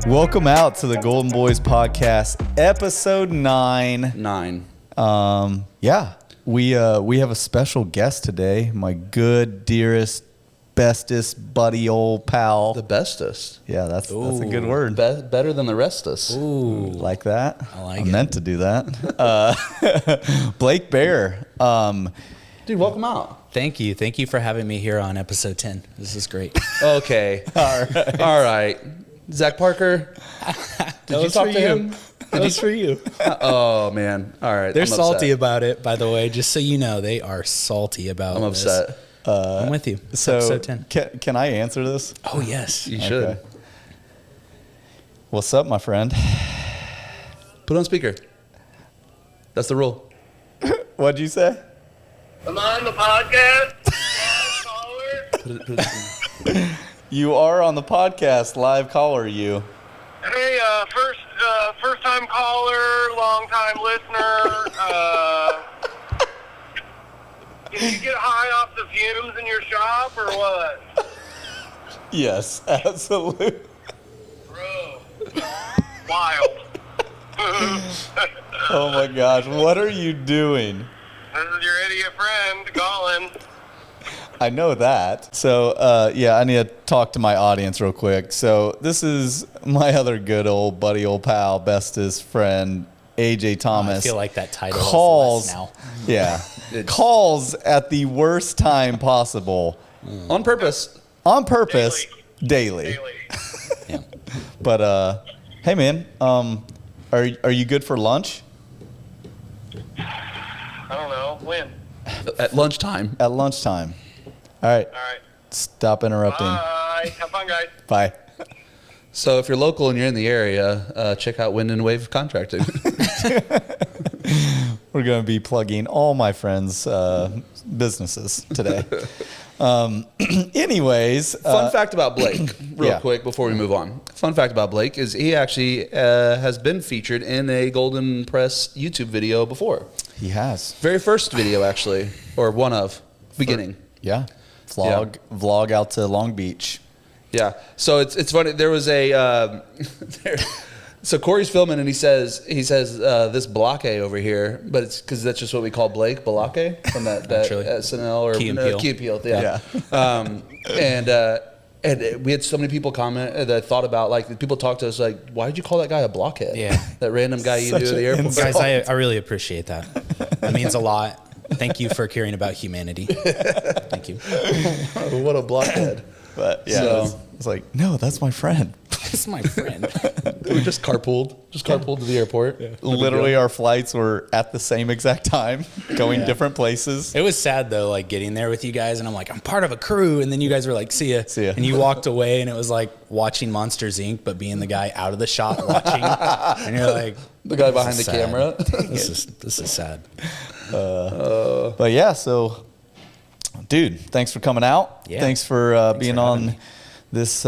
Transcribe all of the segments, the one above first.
Welcome out to the Golden Boys podcast, episode 9. We have a special guest today. My good, dearest, bestest, buddy, old pal. The bestest. Yeah, that's a good word. Better than the restest. Ooh, like that? I like I it. meant to do that. Blake Behr. Dude, welcome out. Thank you. Thank you for having me here on episode 10. This is great. Okay. All right. Zach Parker. Did you talk to him? That was for you. Oh, man. All right. They're I'm salty upset. about it, by the way. Just so you know, they are salty about I'm this. upset. I'm with you. It's So, episode 10. can I answer this? Oh, yes. You should. Okay. What's up, my friend? Put on speaker. That's the rule. What'd you say? Am I on the podcast? Caller? Put it You are on the podcast, live caller, you. Hey, first time caller, long time listener. Can you get high off the fumes in your shop or what? Yes, absolutely. Bro, wild. Oh my gosh, what are you doing? This is your idiot friend calling. I know that. So, I need to talk to my audience real quick. So, this is my other good old buddy, old pal, bestest friend, AJ Thomas. I feel like that title calls is less now. Yeah, calls at the worst time possible, on purpose. on purpose, daily. Yeah. But hey, man, are you good for lunch? I don't know. When? At lunchtime. At lunchtime. All right. All right. Stop interrupting. Bye. Have fun, guys. Bye. So if you're local and you're in the area, check out Wind and Wave Contracting. We're going to be plugging all my friends' businesses today. Anyways. Fun fact about Blake, real Yeah. quick, before we move on. Fun fact about Blake is he actually has been featured in a Golden Press YouTube video before. He has. Very first video, actually, or one of, beginning. Yeah. Vlog out to Long Beach. Yeah. So it's funny. There was a so Corey's filming and he says this block over here, but it's because that's just what we call Blake block from that Actually. SNL or Key and Peele. Key and Peele. Yeah. And we had so many people comment that thought about, like, people talk to us like, why did you call that guy a blockhead? Yeah. That random guy you knew at the airport. Guys, I really appreciate that. That means a lot. Thank you for caring about humanity. Thank you. What a blockhead. But yeah, So- it's like, no, that's my friend. That's my friend. We just carpooled to the airport. Yeah. Literally, our flights were at the same exact time, going different places. It was sad though, like getting there with you guys, and I'm like, I'm part of a crew, and then you guys were like, see ya. See ya. And you walked away, and it was like watching Monsters Inc., but being the guy out of the shot watching, and you're like, The guy behind the is sad. camera. This is sad. But yeah, so, dude, thanks for coming out. Yeah. Thanks for being for having on me. this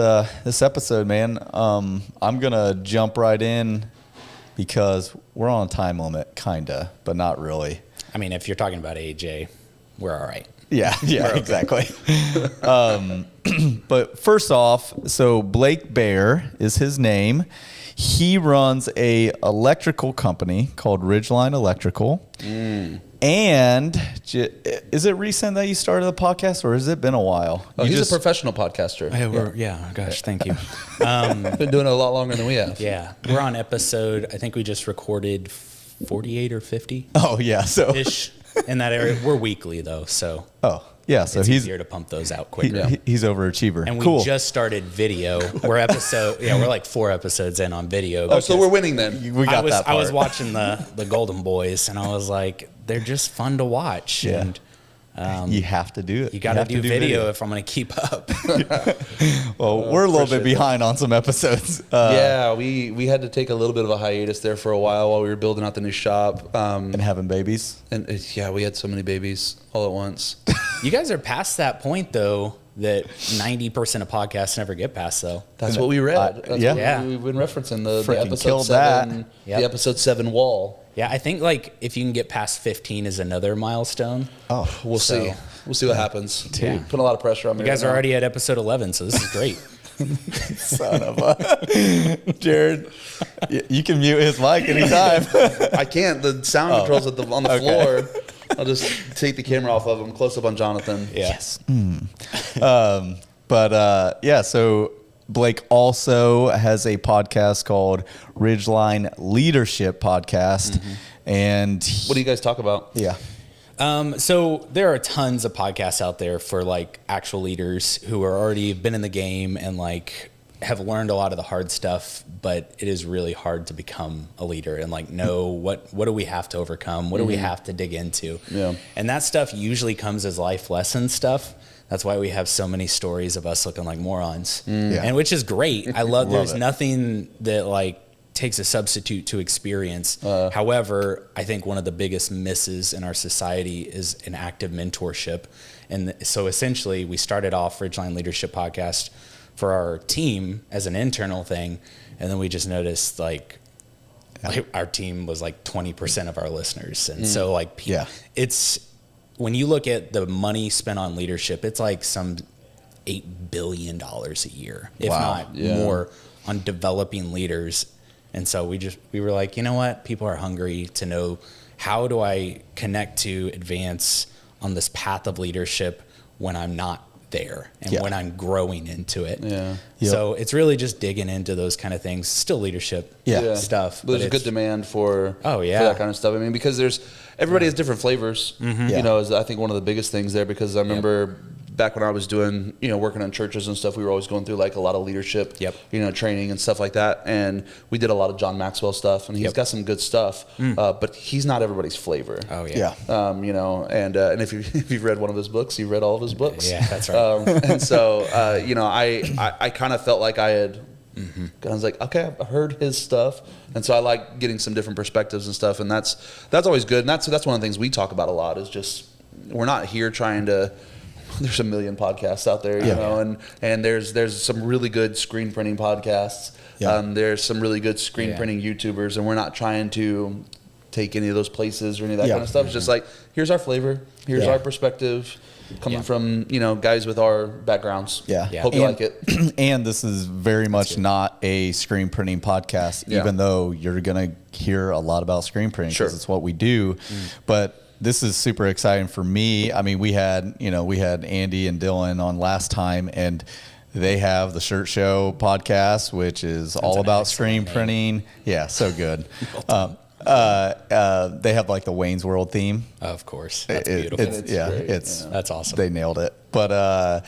episode, man. I'm gonna jump right in because we're on a time limit, kinda, but not really. I mean, if you're talking about AJ, we're all right. Yeah, exactly. But first off, so Blake Behr is his name. He runs a electrical company called Ridgeline Electrical. And is it recent that you started the podcast, or has it been a while? Oh, You he's just- a professional podcaster. Gosh, thank you. Been doing it a lot longer than we have. Yeah, we're on episode, I think we just recorded 48 or 50-ish Oh yeah, so in that area. We're weekly though, so so it's he's easier to pump those out quicker. he's overachiever. And we cool. just started video. We're like 4 episodes in on video. Oh, so we're winning then. We got that part. I was watching the Golden Boys, and I was like, they're just fun to watch. Yeah. And you have to do it. you got to have do video if I'm going to keep up. Well, we're a little bit appreciate behind on some episodes. Yeah, we had to take a little bit of a hiatus there for a while we were building out the new shop. And having babies. And we had so many babies all at once. You guys are past that point, though, that 90% of podcasts never get past, though. That's what we read. That's yeah. what we've been referencing the Freaking episode killed 7. that. Yep. The episode 7 wall. Yeah, I think like if you can get past 15 is another milestone. Oh, We'll see. We'll see what happens. Yeah. Putting a lot of pressure on me. You guys right are now. already at episode 11, so this is great. Son of a Jared. You can mute his mic anytime. I can't. The sound controls on the floor. I'll just take the camera off of him. Close up on Jonathan. Yes. So Blake also has a podcast called Ridgeline Leadership Podcast. And What do you guys talk about? yeah. So there are tons of podcasts out there for like actual leaders who are already been in the game and like have learned a lot of the hard stuff, but it is really hard to become a leader and like know what do we have to overcome? What do we have to dig into? Yeah. And that stuff usually comes as life lesson stuff. That's why we have so many stories of us looking like morons, and which is great. I love. There's nothing that like takes a substitute to experience. However, I think one of the biggest misses in our society is an active mentorship, and so essentially, we started off Ridgeline Leadership Podcast for our team as an internal thing, and then we just noticed like our team was like 20% of our listeners, and so like it's. When you look at the money spent on leadership, it's like some $8 billion a year, if not more, on developing leaders. And so we were like, you know what? People are hungry to know, how do I connect to advance on this path of leadership when I'm not there and when I'm growing into it. Yeah. So it's really just digging into those kind of things, still leadership stuff. But there's a good demand for for that kind of stuff. I mean, because everybody has different flavors, you know, is I think one of the biggest things there, because I remember back when I was doing, working on churches and stuff, we were always going through like a lot of leadership, training and stuff like that. And we did a lot of John Maxwell stuff, and he's got some good stuff, but he's not everybody's flavor. Oh yeah. And if you've read one of his books, you've read all of his books. Yeah, that's right. And so, I kind of felt like I had, I was like, okay, I've heard his stuff. And so I like getting some different perspectives and stuff. And that's always good. And that's one of the things we talk about a lot, is just, we're not here trying to, there's a million podcasts out there, you know, and there's some really good screen printing podcasts. There's some really good screen printing YouTubers, and we're not trying to take any of those places or any of that kind of stuff. It's just like, here's our flavor, here's our perspective, coming from, guys with our backgrounds. Hope you like it. And this is very much not a screen printing podcast, even though you're going to hear a lot about screen printing because it's what we do. But this is super exciting for me. I mean, we had Andy and Dylan on last time, and they have the Shirt Show podcast, which is all about screen printing. Yeah, so good. They have like the Wayne's World theme. Of course. That's beautiful. That's awesome. They nailed it. But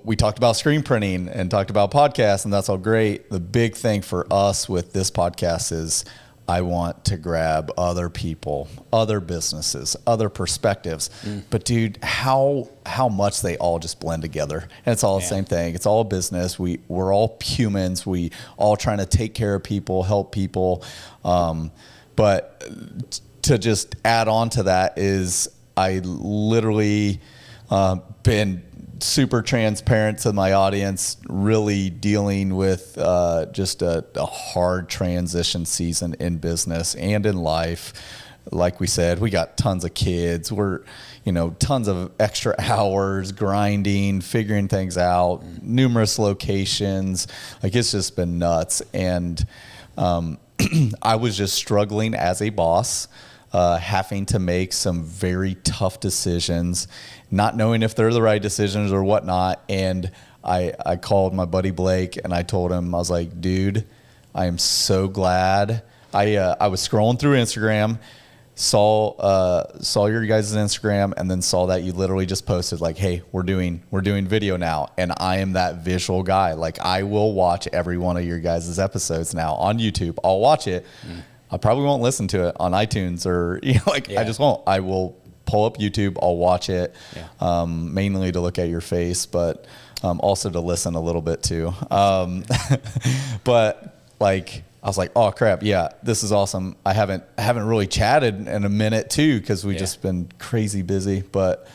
we talked about screen printing and talked about podcasts, and that's all great. The big thing for us with this podcast is I want to grab other people, other businesses, other perspectives. But dude, how much they all just blend together. And it's all the same thing. It's all business. We're all humans. We all trying to take care of people, help people. But to just add on to that is I literally been super transparent to my audience, really dealing with just a hard transition season in business and in life. Like we said, we got tons of kids. We're, tons of extra hours grinding, figuring things out, numerous locations. Like, it's just been nuts. And I was just struggling as a boss, having to make some very tough decisions, not knowing if they're the right decisions or whatnot. And I called my buddy Blake, and I told him, I was like, dude, I am so glad. I was scrolling through Instagram, saw your guys' Instagram, and then saw that you literally just posted like, hey, we're doing video now. And I am that visual guy. Like, I will watch every one of your guys' episodes now on YouTube. I'll watch it. I probably won't listen to it on iTunes or, I just won't. I will pull up YouTube. I'll watch it, mainly to look at your face, but also to listen a little bit too. But like, I was like, oh crap, yeah, this is awesome. I haven't really chatted in a minute too, because we just been crazy busy. But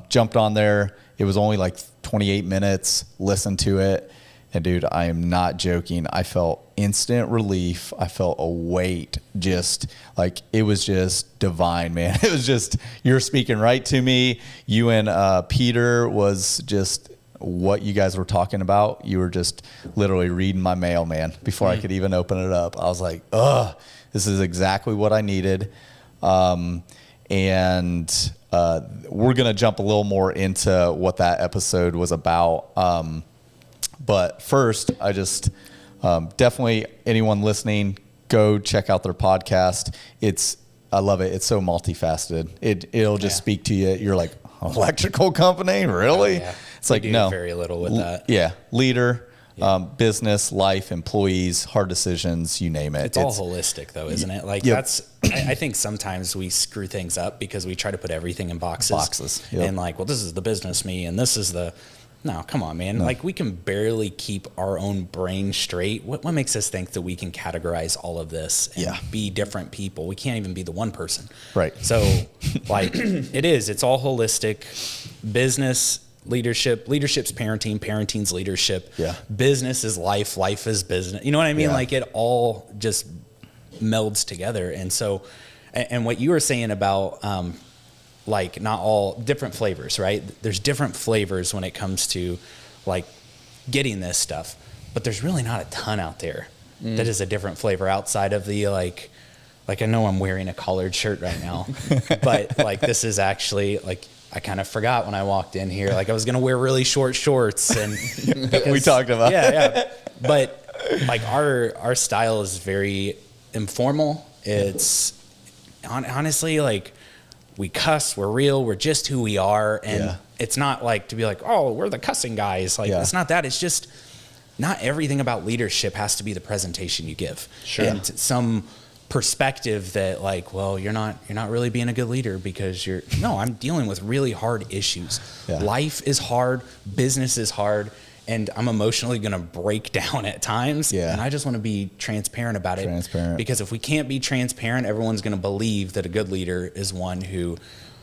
jumped on there. It was only like 28 minutes. Listened to it. And dude, I am not joking. I felt instant relief. I felt a weight, just like, it was just divine, man. It was just, you're speaking right to me. You and Peter was just what you guys were talking about, you were just literally reading my mail, man, before I could even open it up. I was like, this is exactly what I needed. And we're going to jump a little more into what that episode was about. But first, I just definitely, anyone listening, go check out their podcast. I love it. It's so multifaceted. It'll just speak to you. You're like, electrical company, really? Yeah. It's like, We do no, very little with that. Yeah, leader, business, life, employees, hard decisions, you name it. It's all holistic, though, isn't it? Like I think sometimes we screw things up because we try to put everything in boxes. And like, well, this is the business me, and this is the. No, come on, man. No. Like, we can barely keep our own brain straight. What makes us think that we can categorize all of this and be different people? We can't even be the one person. Right. So, like, it's all holistic. Business, leadership's parenting, parenting's leadership. Yeah. Business is life, life is business. You know what I mean? Yeah. Like, it all just melds together. And so, and what you were saying about, like, not all different flavors, right? There's different flavors when it comes to like getting this stuff, but there's really not a ton out there that is a different flavor outside of the like I know I'm wearing a collared shirt right now, but like, this is actually like, I kind of forgot when I walked in here, like I was going to wear really short shorts and because, we talked about but like our style is very informal. It's honestly, like, we cuss, we're real, we're just who we are. And it's not like to be like, oh, we're the cussing guys. Like, it's not that. It's just not everything about leadership has to be the presentation you give. Sure. And some perspective that like, well, you're not really being a good leader because I'm dealing with really hard issues. Yeah. Life is hard, business is hard, and I'm emotionally going to break down at times. Yeah. And I just want to be transparent about it. Because if we can't be transparent, everyone's going to believe that a good leader is one who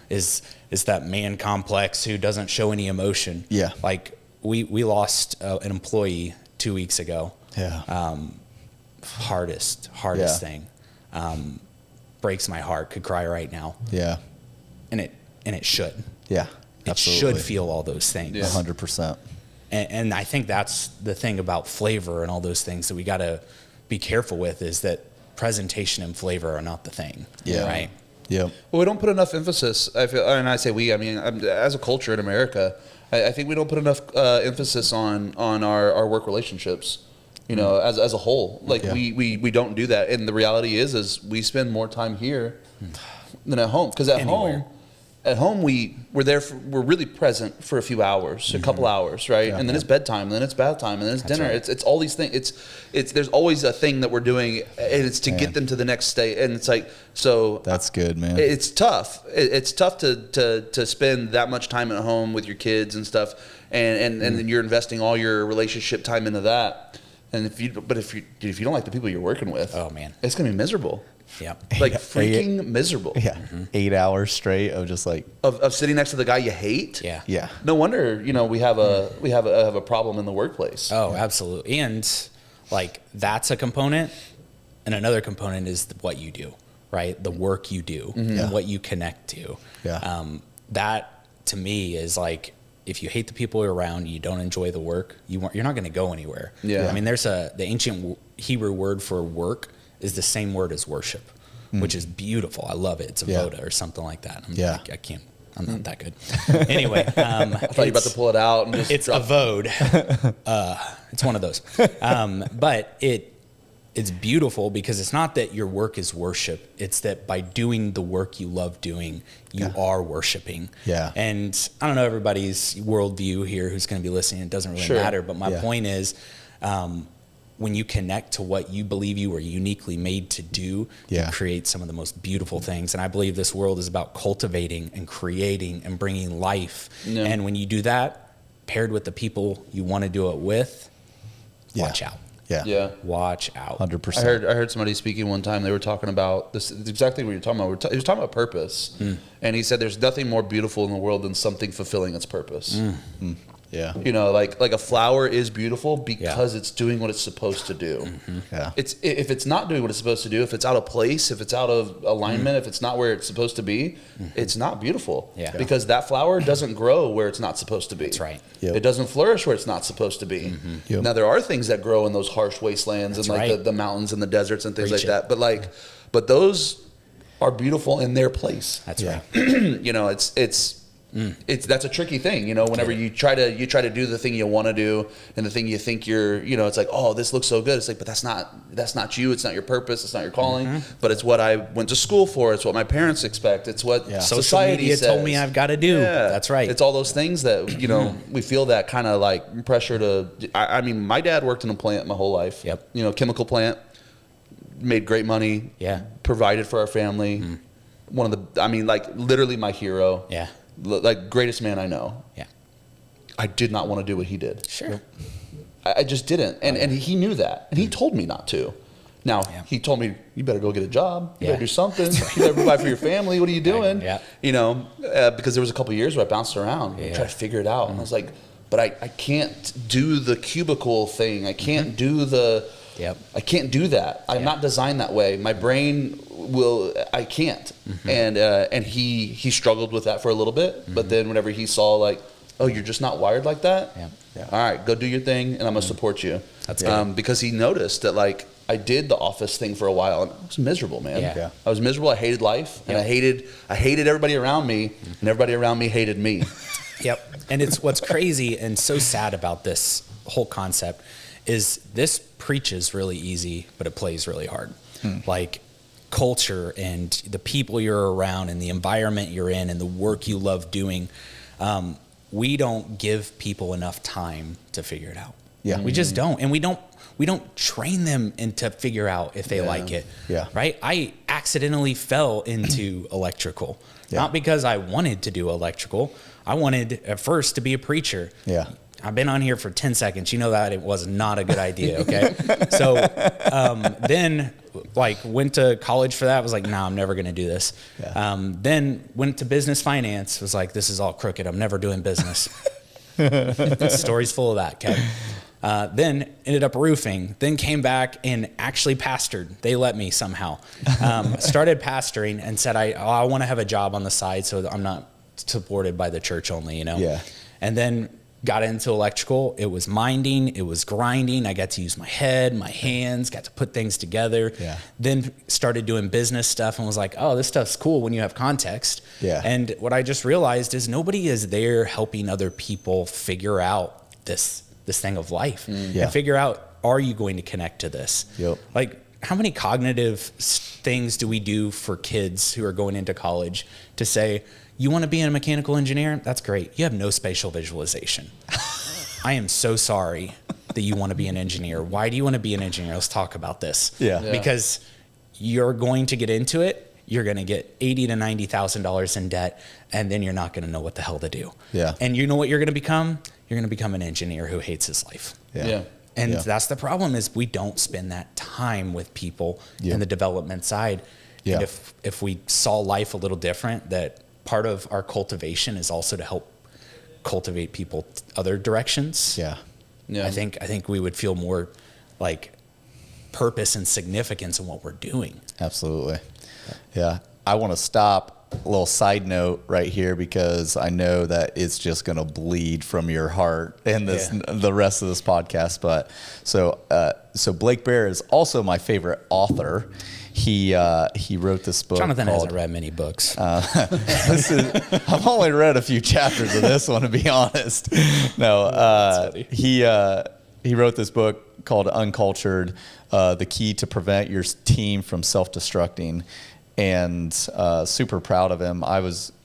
is that man complex who doesn't show any emotion. Yeah. Like, we lost an employee 2 weeks ago. Yeah. Hardest thing. Breaks my heart. Could cry right now. Yeah. And it should. Yeah. It should feel all those things. 100%. And I think that's the thing about flavor and all those things that we got to be careful with, is that presentation and flavor are not the thing. Yeah. Right. Yeah. Well, we don't put enough emphasis. I feel, and I say we. I mean, as a culture in America, I think we don't put enough emphasis on our work relationships. You know, as a whole, like we don't do that. And the reality is we spend more time here than at home. Because at home we're really present for a few hours, a couple hours, right? And then it's bedtime, and then it's bath time, and then it's dinner. Right. It's all these things. It's there's always a thing that we're doing, and it's to get them to the next state. And it's like, so that's good, man. It's tough. It's tough to spend that much time at home with your kids and stuff, and then you're investing all your relationship time into that. And if you don't like the people you're working with, oh man, it's gonna be miserable. Yeah, like freaking miserable. Yeah, 8 hours straight of just like of sitting next to the guy you hate. Yeah. No wonder we have a problem in the workplace. Oh, absolutely. And like, that's a component, and another component is what you do, right? The work you do and what you connect to. Yeah. That to me is like, if you hate the people you're around, you don't enjoy the work, you're not going to go anywhere. Yeah. I mean, the ancient Hebrew word for work is the same word as worship, which is beautiful. I love it. It's a voda or something like that. I'm not that good. Anyway, I thought you were about to pull it out and just it's a vode. It's one of those. But it's beautiful because it's not that your work is worship. It's that by doing the work you love doing, you are worshiping. Yeah. And I don't know everybody's worldview here who's going to be listening. It doesn't really matter. But my point is, when you connect to what you believe you are uniquely made to do, you create some of the most beautiful things. And I believe this world is about cultivating and creating and bringing life. Yeah. And when you do that, paired with the people you want to do it with, watch out. Yeah. Watch out. 100%. I heard somebody speaking one time. They were talking about this. It's exactly what you're talking about. He was talking about purpose, and he said there's nothing more beautiful in the world than something fulfilling its purpose. Yeah. You know, like a flower is beautiful because it's doing what it's supposed to do. Yeah. It's if it's not doing what it's supposed to do, if it's out of place, if it's out of alignment, if it's not where it's supposed to be, it's not beautiful. Yeah. Because that flower doesn't grow where it's not supposed to be. That's right. Yep. It doesn't flourish where it's not supposed to be. Yep. Now there are things that grow in those harsh wastelands and like right. the mountains and the deserts and things Preach like that. But those are beautiful in their place. That's right. You know, it's that's a tricky thing, you know, whenever you try to do the thing you want to do and the thing you think you're, you know, it's like, oh, this looks so good. It's like, but that's not you. It's not your purpose. It's not your calling, but it's what I went to school for. It's what my parents expect. It's what Social society media says. told me I've got to do. Yeah. That's right. It's all those things that, you know, we feel that kind of like pressure to, I mean, my dad worked in a plant my whole life, Yep. you know, chemical plant, made great money, Yeah. provided for our family. One of the, I mean, like literally my hero. Yeah. Like greatest man I know. Yeah. I did not want to do what he did. Sure. I just didn't. And he knew that. And he told me not to. Now, he told me, you better go get a job. You better do something. You better provide for your family. What are you doing? Yeah. You know, because there was a couple of years where I bounced around and tried to figure it out. And I was like, but I can't do the cubicle thing. I can't do the... Yep. I can't do that. I'm not designed that way. My brain I can't. And he struggled with that for a little bit. But then whenever he saw like, oh, you're just not wired like that. Yeah. All right, go do your thing, and I'm gonna support you. That's good. Because he noticed that like I did the office thing for a while, and I was miserable, man. Yeah. I was miserable. I hated life, and I hated everybody around me, and everybody around me hated me. Yep. And it's what's crazy and so sad about this whole concept is this preaches really easy, but it plays really hard. Like culture and the people you're around and the environment you're in and the work you love doing. We don't give people enough time to figure it out. Yeah. We just don't. And we don't train them into figure out if they like it. Yeah. Right. I accidentally fell into electrical, not because I wanted to do electrical. I wanted at first to be a preacher. Yeah. I've been on here for 10 seconds. You know that it was not a good idea. Okay. So, then like went to college for that. Was like, nah, I'm never going to do this. Yeah. Then went to business finance. Was like, this is all crooked. I'm never doing business. The story's full of that. Okay. Then ended up roofing, then came back and actually pastored. They let me somehow. Started pastoring and said, I want to have a job on the side so that I'm not supported by the church only, you know? Yeah. And then got into electrical. It was minding, it was grinding. I got to use my head, my hands, got to put things together. Yeah. Then started doing business stuff and was like, oh, this stuff's cool when you have context. Yeah. And what I just realized is nobody is there helping other people figure out this thing of life Yeah. and figure out, are you going to connect to this? Yep. Like how many cognitive things do we do for kids who are going into college to say, you want to be a mechanical engineer? That's great. You have no spatial visualization. I am so sorry that you want to be an engineer. Why do you want to be an engineer? Let's talk about this. Yeah. Because you're going to get into it. You're going to get $80,000 to $90,000 in debt, and then you're not going to know what the hell to do. Yeah. And you know what you're going to become? You're going to become an engineer who hates his life. Yeah. And Yeah. that's the problem is we don't spend that time with people Yeah. in the development side. Yeah. And if we saw life a little different, that part of our cultivation is also to help cultivate people other directions. Yeah. Yeah. I think we would feel more like purpose and significance in what we're doing. Absolutely. Yeah. I want to stop. A little side note right here because I know that it's just going to bleed from your heart in this the rest of this podcast. But so Blake Behr is also my favorite author. He wrote this book. Jonathan called, hasn't read many books. I've only read a few chapters of this one, to be honest. No, he wrote this book called Uncultured, The Key to Prevent Your Team from Self-Destructing. And super proud of him.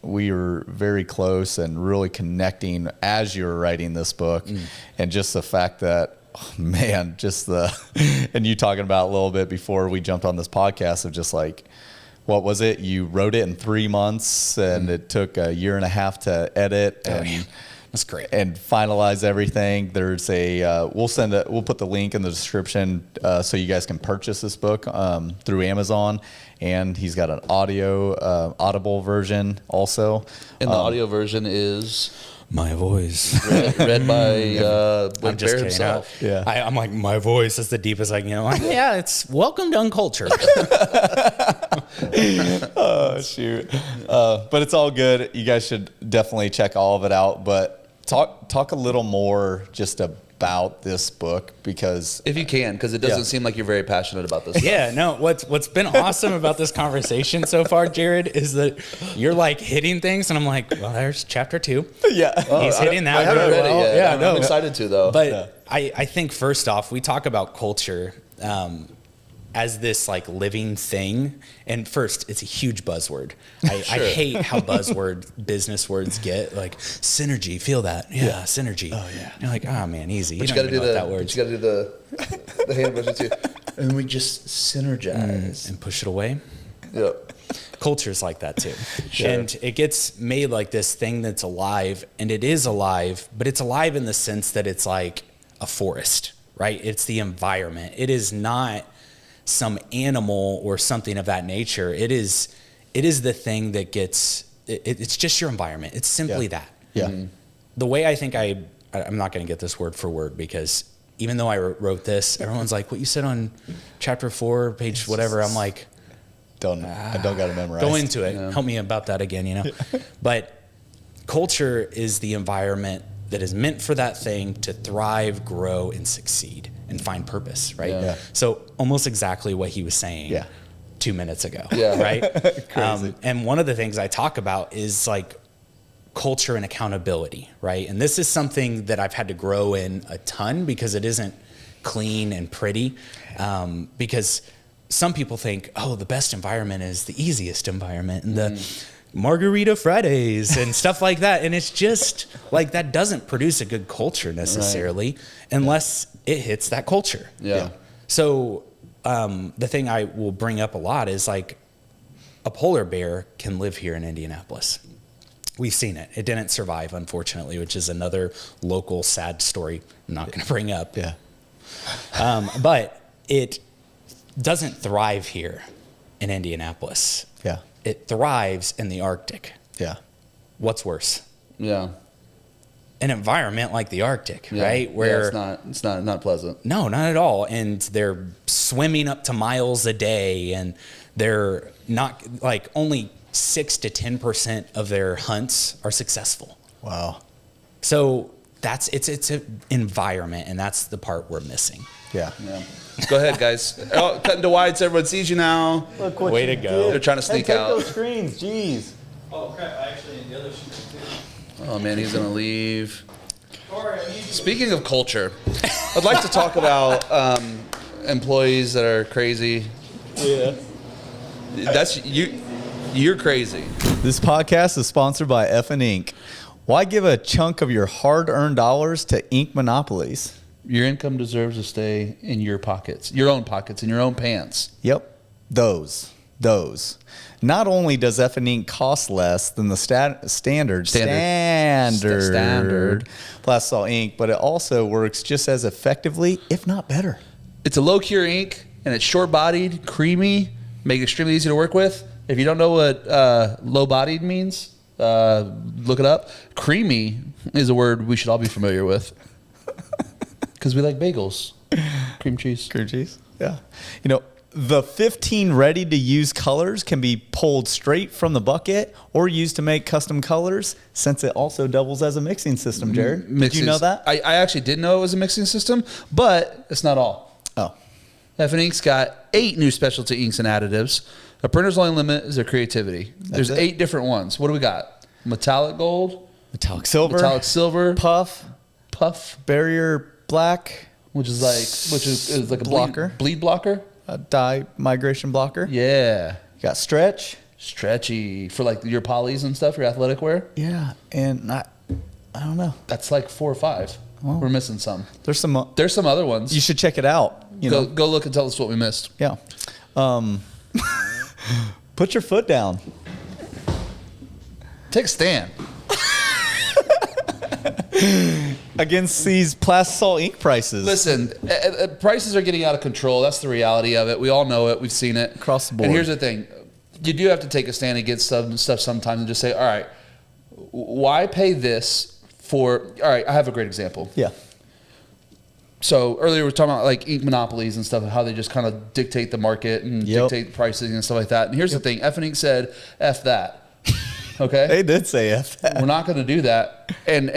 We were very close and really connecting as you were writing this book, and just the fact that, oh, man, and you talking about a little bit before we jumped on this podcast of just like, what was it? You wrote it in 3 months, and it took a year and a half to edit. And that's great. And finalize everything. There's we'll put the link in the description so you guys can purchase this book through Amazon. And he's got an audible version also. And the audio version is my voice. Read by Blake I'm just Behr kidding. himself. Yeah. I'm like, my voice is the deepest I can get. I'm like, yeah, it's welcome to Uncultured. Oh, shoot. But it's all good. You guys should definitely check all of it out. But talk a little more just about this book, because If you can, because it doesn't seem like you're very passionate about this. Yeah, no, what's been awesome about this conversation so far, Jared, is that you're like hitting things, and I'm like, well, there's chapter 2. yeah. He's hitting that I haven't really read well. it yet. Yeah, I'm no. excited to, though. But I think first off, we talk about culture as this like living thing. And first, it's a huge buzzword. I hate how business words get, like synergy. Feel that? Yeah, synergy. Oh yeah. You're like, oh man, easy. But you don't got to even do know what that word. you got to do the hand motion too, and we just synergize. and push it away. Yep. Culture's like that too. Sure. And it gets made like this thing that's alive, and it is alive, but it's alive in the sense that it's like a forest, right? It's the environment. It is not some animal or something of that nature. It is the thing that gets, it's just your environment. It's simply that. Yeah. Mm-hmm. The way I think I'm not going to get this word for word, because even though I wrote this, everyone's like, what you said on chapter 4, page whatever. I'm like, I don't got to memorize. go into it. Help me about that again, you know? But culture is the environment that is meant for that thing to thrive, grow, and succeed and find purpose, right? Yeah. So almost exactly what he was saying Yeah. 2 minutes ago, Yeah. right? And one of the things I talk about is like culture and accountability, right? And this is something that I've had to grow in a ton, because it isn't clean and pretty, because some people think, oh, the best environment is the easiest environment, and the Margarita Fridays and stuff like that. And it's just like, that doesn't produce a good culture necessarily, unless it hits that culture. Yeah. So the thing I will bring up a lot is like, a polar bear can live here in Indianapolis. We've seen it. It didn't survive, unfortunately, which is another local sad story I'm not going to bring up. Yeah. But it doesn't thrive here in Indianapolis. Yeah. It thrives in the Arctic. Yeah. What's worse? Yeah. An environment like the Arctic, Yeah. right? Where it's not pleasant. no, not at all. And they're swimming up to miles a day, and they're not, like, only 6 to 10% of their hunts are successful. Wow. So it's an environment, and that's the part we're missing. Yeah. Yeah. Go ahead, guys. Oh, cutting to wide so everyone sees you now. Look what Way to go. They're trying to sneak out. those screens. Jeez. Oh crap! I actually in the other screen too. Oh man, he's gonna leave. Corey, I need you. Speaking of culture, I'd like to talk about employees that are crazy. Yeah. That's you. You're crazy. This podcast is sponsored by Ep09. Why give a chunk of your hard-earned dollars to ink monopolies? Your income deserves to stay in your pockets, in your own pants. Yep, those. Not only does Ep09 cost less than the standard plastisol ink, but it also works just as effectively, if not better. It's a low cure ink, and it's short-bodied, creamy, make it extremely easy to work with. If you don't know what low-bodied means, look it up. Creamy is a word we should all be familiar with, because we like bagels, cream cheese. Cream cheese. Yeah. You know, the 15 ready-to-use colors can be pulled straight from the bucket or used to make custom colors, since it also doubles as a mixing system, Jared. Did you know that? I actually did know it was a mixing system, but it's not all. Oh. Ep09's got 8 new specialty inks and additives. A printer's only limit is their creativity. There's it. 8 different ones. What do we got? Metallic gold, Metallic silver, puff, barrier black, which is like a blocker. bleed blocker. Dye migration blocker. Yeah. You got stretch. Stretchy for like your polys and stuff, your athletic wear. Yeah, and I don't know. That's like 4 or 5. Well, we're missing some. There's some other ones. You should check it out. Go look and tell us what we missed. Yeah. Put your foot down. Take a stand. Against these plastisol ink prices. Listen, prices are getting out of control. That's the reality of it. We all know it. We've seen it. Across the board. And here's the thing. You do have to take a stand against stuff sometimes and just say, all right, why pay this all right, I have a great example. Yeah. So earlier we were talking about like ink monopolies and stuff, and how they just kind of dictate the market and dictate pricing and stuff like that. And here's the thing: F and Ink said, "F that." Okay, They did say F that. we're not going to do that. And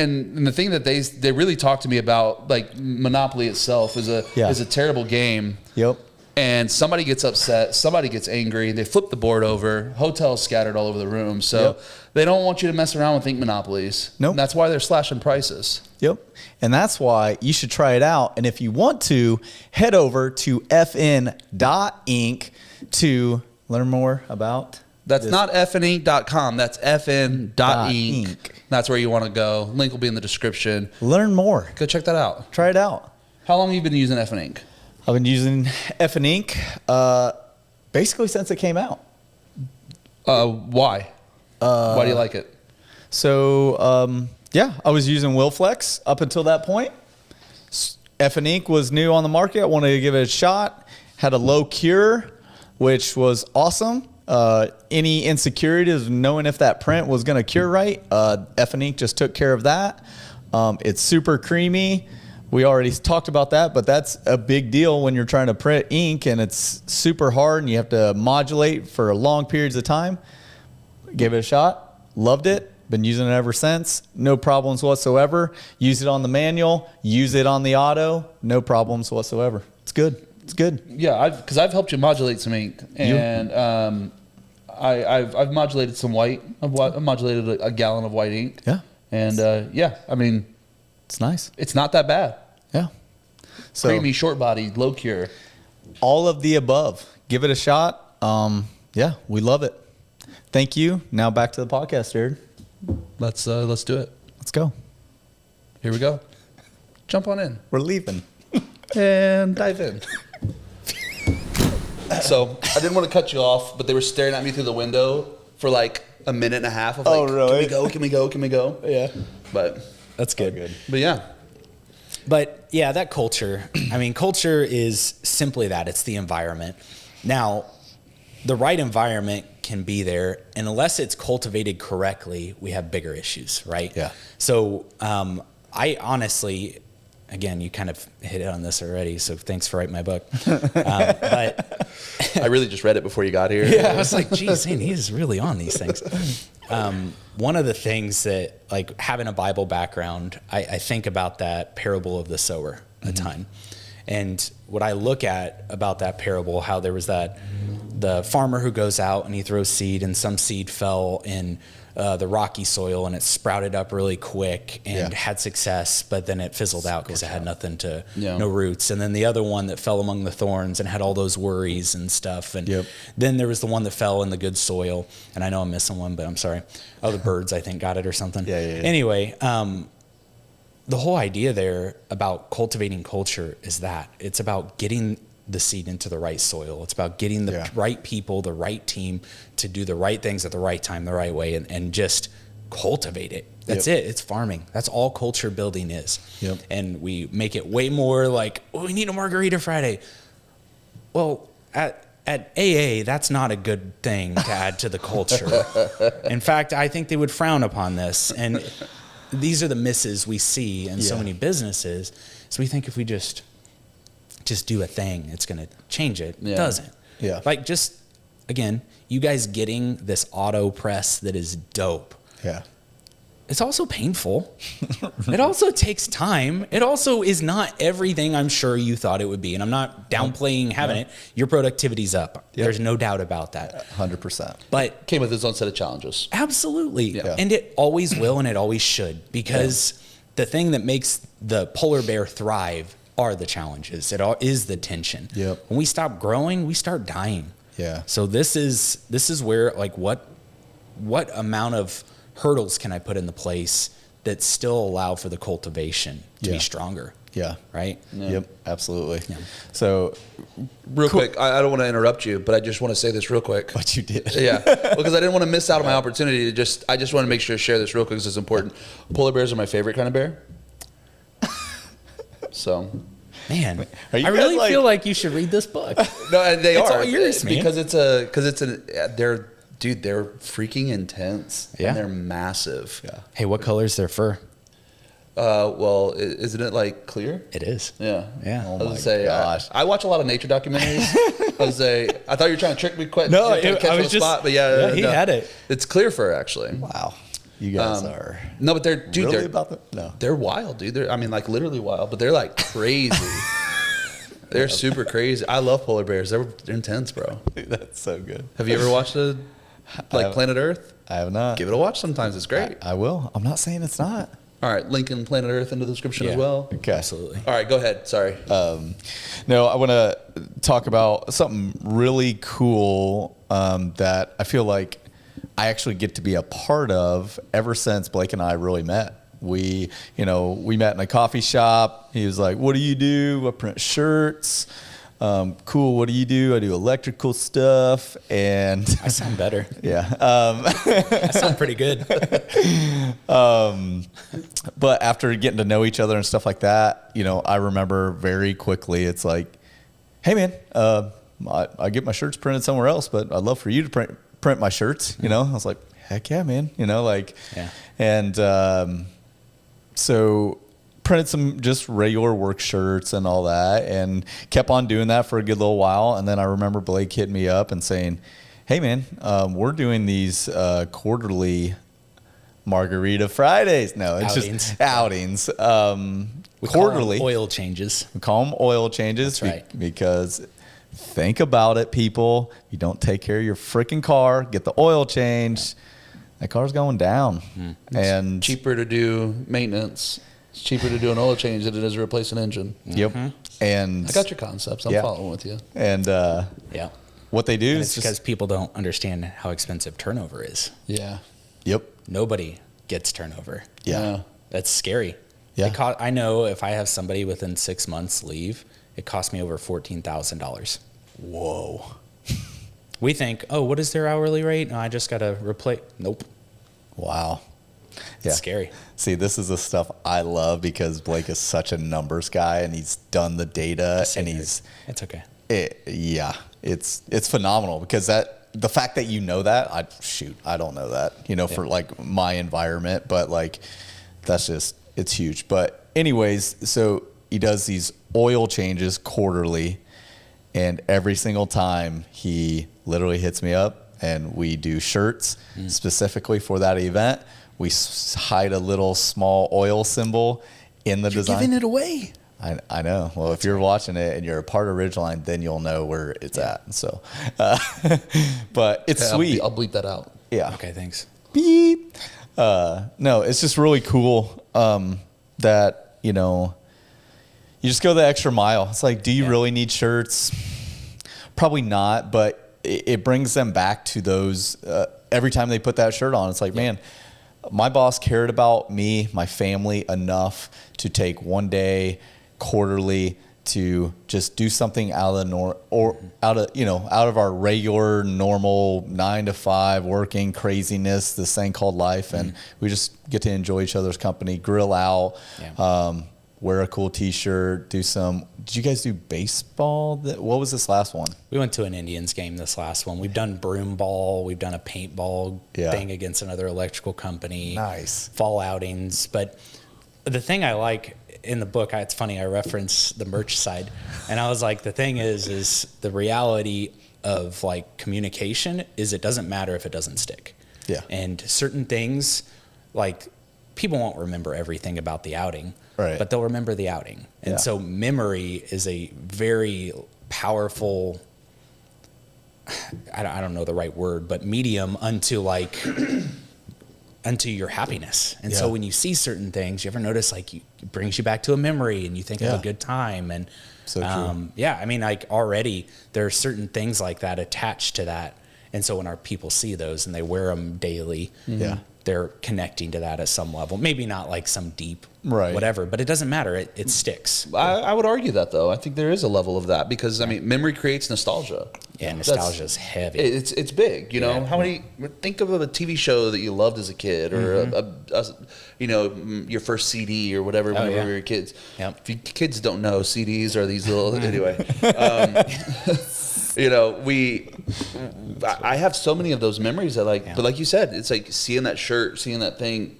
the thing that they really talked to me about, like Monopoly itself, is a terrible game. Yep. And somebody gets upset, somebody gets angry, they flip the board over, hotels scattered all over the room. So they don't want you to mess around with ink monopolies. Nope. And that's why they're slashing prices. Yep. And that's why you should try it out. And if you want to, head over to fn.ink to learn more about. That's not fnink.com. That's fn.ink. Ink. That's where you want to go. Link will be in the description. Learn more. Go check that out. Try it out. How long have you been using F and Ink? I've been using F and Ink basically since it came out. Why? Why do you like it? So, I was using Willflex up until that point. F and Ink was new on the market. I wanted to give it a shot. Had a low cure, which was awesome. Any insecurities of knowing if that print was going to cure right, F and Ink just took care of that. It's super creamy. We already talked about that, but that's a big deal when you're trying to print ink and it's super hard and you have to modulate for long periods of time. Gave it a shot. Loved it. Been using it ever since. No problems whatsoever. Use it on the manual. Use it on the auto. No problems whatsoever. It's good. It's good. Yeah, because I've helped you modulate some ink, and I've modulated some white. I've modulated a gallon of white ink. Yeah. And I mean, it's nice. It's not that bad. Yeah. So Creamy, short body, low cure. all of the above. Give it a shot. We love it. Thank you. Now back to the podcast, Jared. Let's do it. Let's go. Here we go. Jump on in We're leaving. and dive in. So I didn't want to cut you off, but they were staring at me through the window for like a minute and a half of like, Oh, really? Can we go? Can we go? Yeah. But That's good. but yeah. But yeah, that culture, I mean, culture is simply that. It's the environment. Now, the right environment can be there, and unless it's cultivated correctly, we have bigger issues, right? Yeah. So I honestly, again, you kind of hit on this already, so thanks for writing my book. But I really just read it before you got here. yeah, I was like, geez, man, he's really on these things. One of the things that, like, having a Bible background, I think about that parable of the sower a ton. And what I look at about that parable, how there was the farmer who goes out and he throws seed, and some seed fell in the rocky soil and it sprouted up really quick and had success, but then it fizzled out because it had nothing no roots. And then the other one that fell among the thorns and had all those worries and stuff. And then there was the one that fell in the good soil. And I know I'm missing one, but I'm sorry. Oh, the birds, I think, got it or something. Anyway, the whole idea there about cultivating culture is that it's about getting the seed into the right soil. It's about getting the right people, the right team to do the right things at the right time, the right way, and just cultivate it. That's it. It's farming. That's all culture building is. And we make it way more like, oh, we need a margarita Friday. Well, at AA, that's not a good thing to add to the culture. In fact, I think they would frown upon this. And these are the misses we see in so many businesses. So we think if we just do a thing, it's going to change it. It doesn't. Like, just, again, you guys getting this auto press that is dope. It's also painful. It also takes time. It also is not everything I'm sure you thought it would be. And I'm not downplaying having it. Your productivity's up. There's no doubt about that. 100%. But Came with its own set of challenges. absolutely. And it always will, and it always should. Because the thing that makes the polar bear thrive are the challenges. It all is the tension. When we stop growing, we start dying. So this is where, like, what amount of hurdles can I put into place that still allow for the cultivation to be stronger? Right? Absolutely. So Real quick, I don't want to interrupt you, but I just want to say this real quick. what you did. Because I didn't want to miss out on my opportunity to I just want to make sure to share this real quick because it's important. Polar bears are my favorite kind of bear. So, man, Are you I really guys, feel like you should read this book. no, and they It's are all yours, man. because they're freaking intense. Yeah. And they're massive. Hey, what color's their fur? Well, isn't it like clear? It is. Yeah. Yeah. Oh I was my gonna say, gosh. I watch a lot of nature documentaries. I thought you were trying to trick me quick. No, you were trying to catch I me was on the just- spot, but yeah, he had it. It's clear fur actually. Wow. You guys are No, but they're really about the no. they're wild, dude. I mean, like literally wild, but they're like crazy. They're super crazy. I love polar bears. They're intense, bro. Dude, that's so good. Have you ever watched Planet Earth? I have not. Give it a watch sometimes. It's great. I will. I'm not saying it's not. All right, link in Planet Earth in the description as well. Okay. Absolutely. All right, go ahead. Sorry. No, I want to talk about something really cool that I feel like I actually get to be a part of ever since Blake and I really met. We met in a coffee shop. He was like, "What do you do?" I print shirts. Cool. What do you do? I do electrical stuff. And I sound better. yeah. I sound pretty good. But after getting to know each other and stuff like that, I remember very quickly, it's like, hey man, I get my shirts printed somewhere else, but I'd love for you to print my shirts. I was like, heck yeah, man. Yeah. And so printed some just regular work shirts and all that, and kept on doing that for a good little while. And then I remember Blake hitting me up and saying, hey man, we're doing these quarterly Margarita Fridays. No, it's Outings. just outings. We Quarterly. call them oil changes. We call them oil changes. That's right. Because think about it, people. You don't take care of your freaking car, get the oil changed, that car's going down. And Cheaper to do maintenance. It's cheaper to do an oil change than it is to replace an engine. Yep. And I got your concepts. I'm Yeah. following with you. And Yeah. what they do And is it's just because people don't understand how expensive turnover is. Yeah. yep. Nobody gets turnover. Yeah. That's scary. Yeah. I know if I have somebody within 6 months leave, it costs me over $14,000. Whoa. We think, oh, what is their hourly rate? No, I just got to replace. Nope. Wow. It's Yeah. scary. See, this is the stuff I love because Blake is such a numbers guy and he's done the data and It's okay. it's phenomenal because the fact that you know that, I don't know that, for like my environment, but like it's huge. But anyways, so he does these oil changes quarterly, and every single time he literally hits me up and we do shirts specifically for that event. We hide a little small oil symbol in the design. Giving it away. I know. Well, if you're watching it and you're a part of Ridgeline, then you'll know where it's at. So, but it's Okay, sweet. I'll bleep that out. Yeah. Okay, thanks. Beep. No, it's just really cool that, you just go the extra mile. It's like, do you really need shirts? Probably not, but it brings them back to those every time they put that shirt on. It's like, man, my boss cared about me, my family enough to take one day quarterly to just do something out of our regular normal 9 to 5 working craziness, this thing called life, and we just get to enjoy each other's company, grill out, wear a cool T-shirt, do some. Did you guys do baseball? What was this last one? We went to an Indians game this last one. We've done broom ball. We've done a paintball thing against another electrical company. Nice. Fall outings. But the thing I like in the book, it's funny, I reference the merch side. And I was like, the thing is the reality of like communication is it doesn't matter if it doesn't stick. Yeah. And certain things, like people won't remember everything about the outing. Right. But they'll remember the outing. And so memory is a very powerful, I don't know the right word, but medium unto your happiness. And so when you see certain things, you ever notice like it brings you back to a memory and you think of a good time. And So true. I mean, like already there are certain things like that attached to that. And so when our people see those and they wear them daily, they're connecting to that at some level. Maybe not like some deep whatever, but it doesn't matter. It sticks. I would argue that though. I think there is a level of that because I mean, memory creates nostalgia. Yeah, nostalgia is heavy. It's big. How many? Think of a TV show that you loved as a kid, or your first CD or whatever when we were kids. Yep. If you kids don't know, CDs are these little anyway. I have so many of those memories that but like you said, it's like seeing that shirt, seeing that thing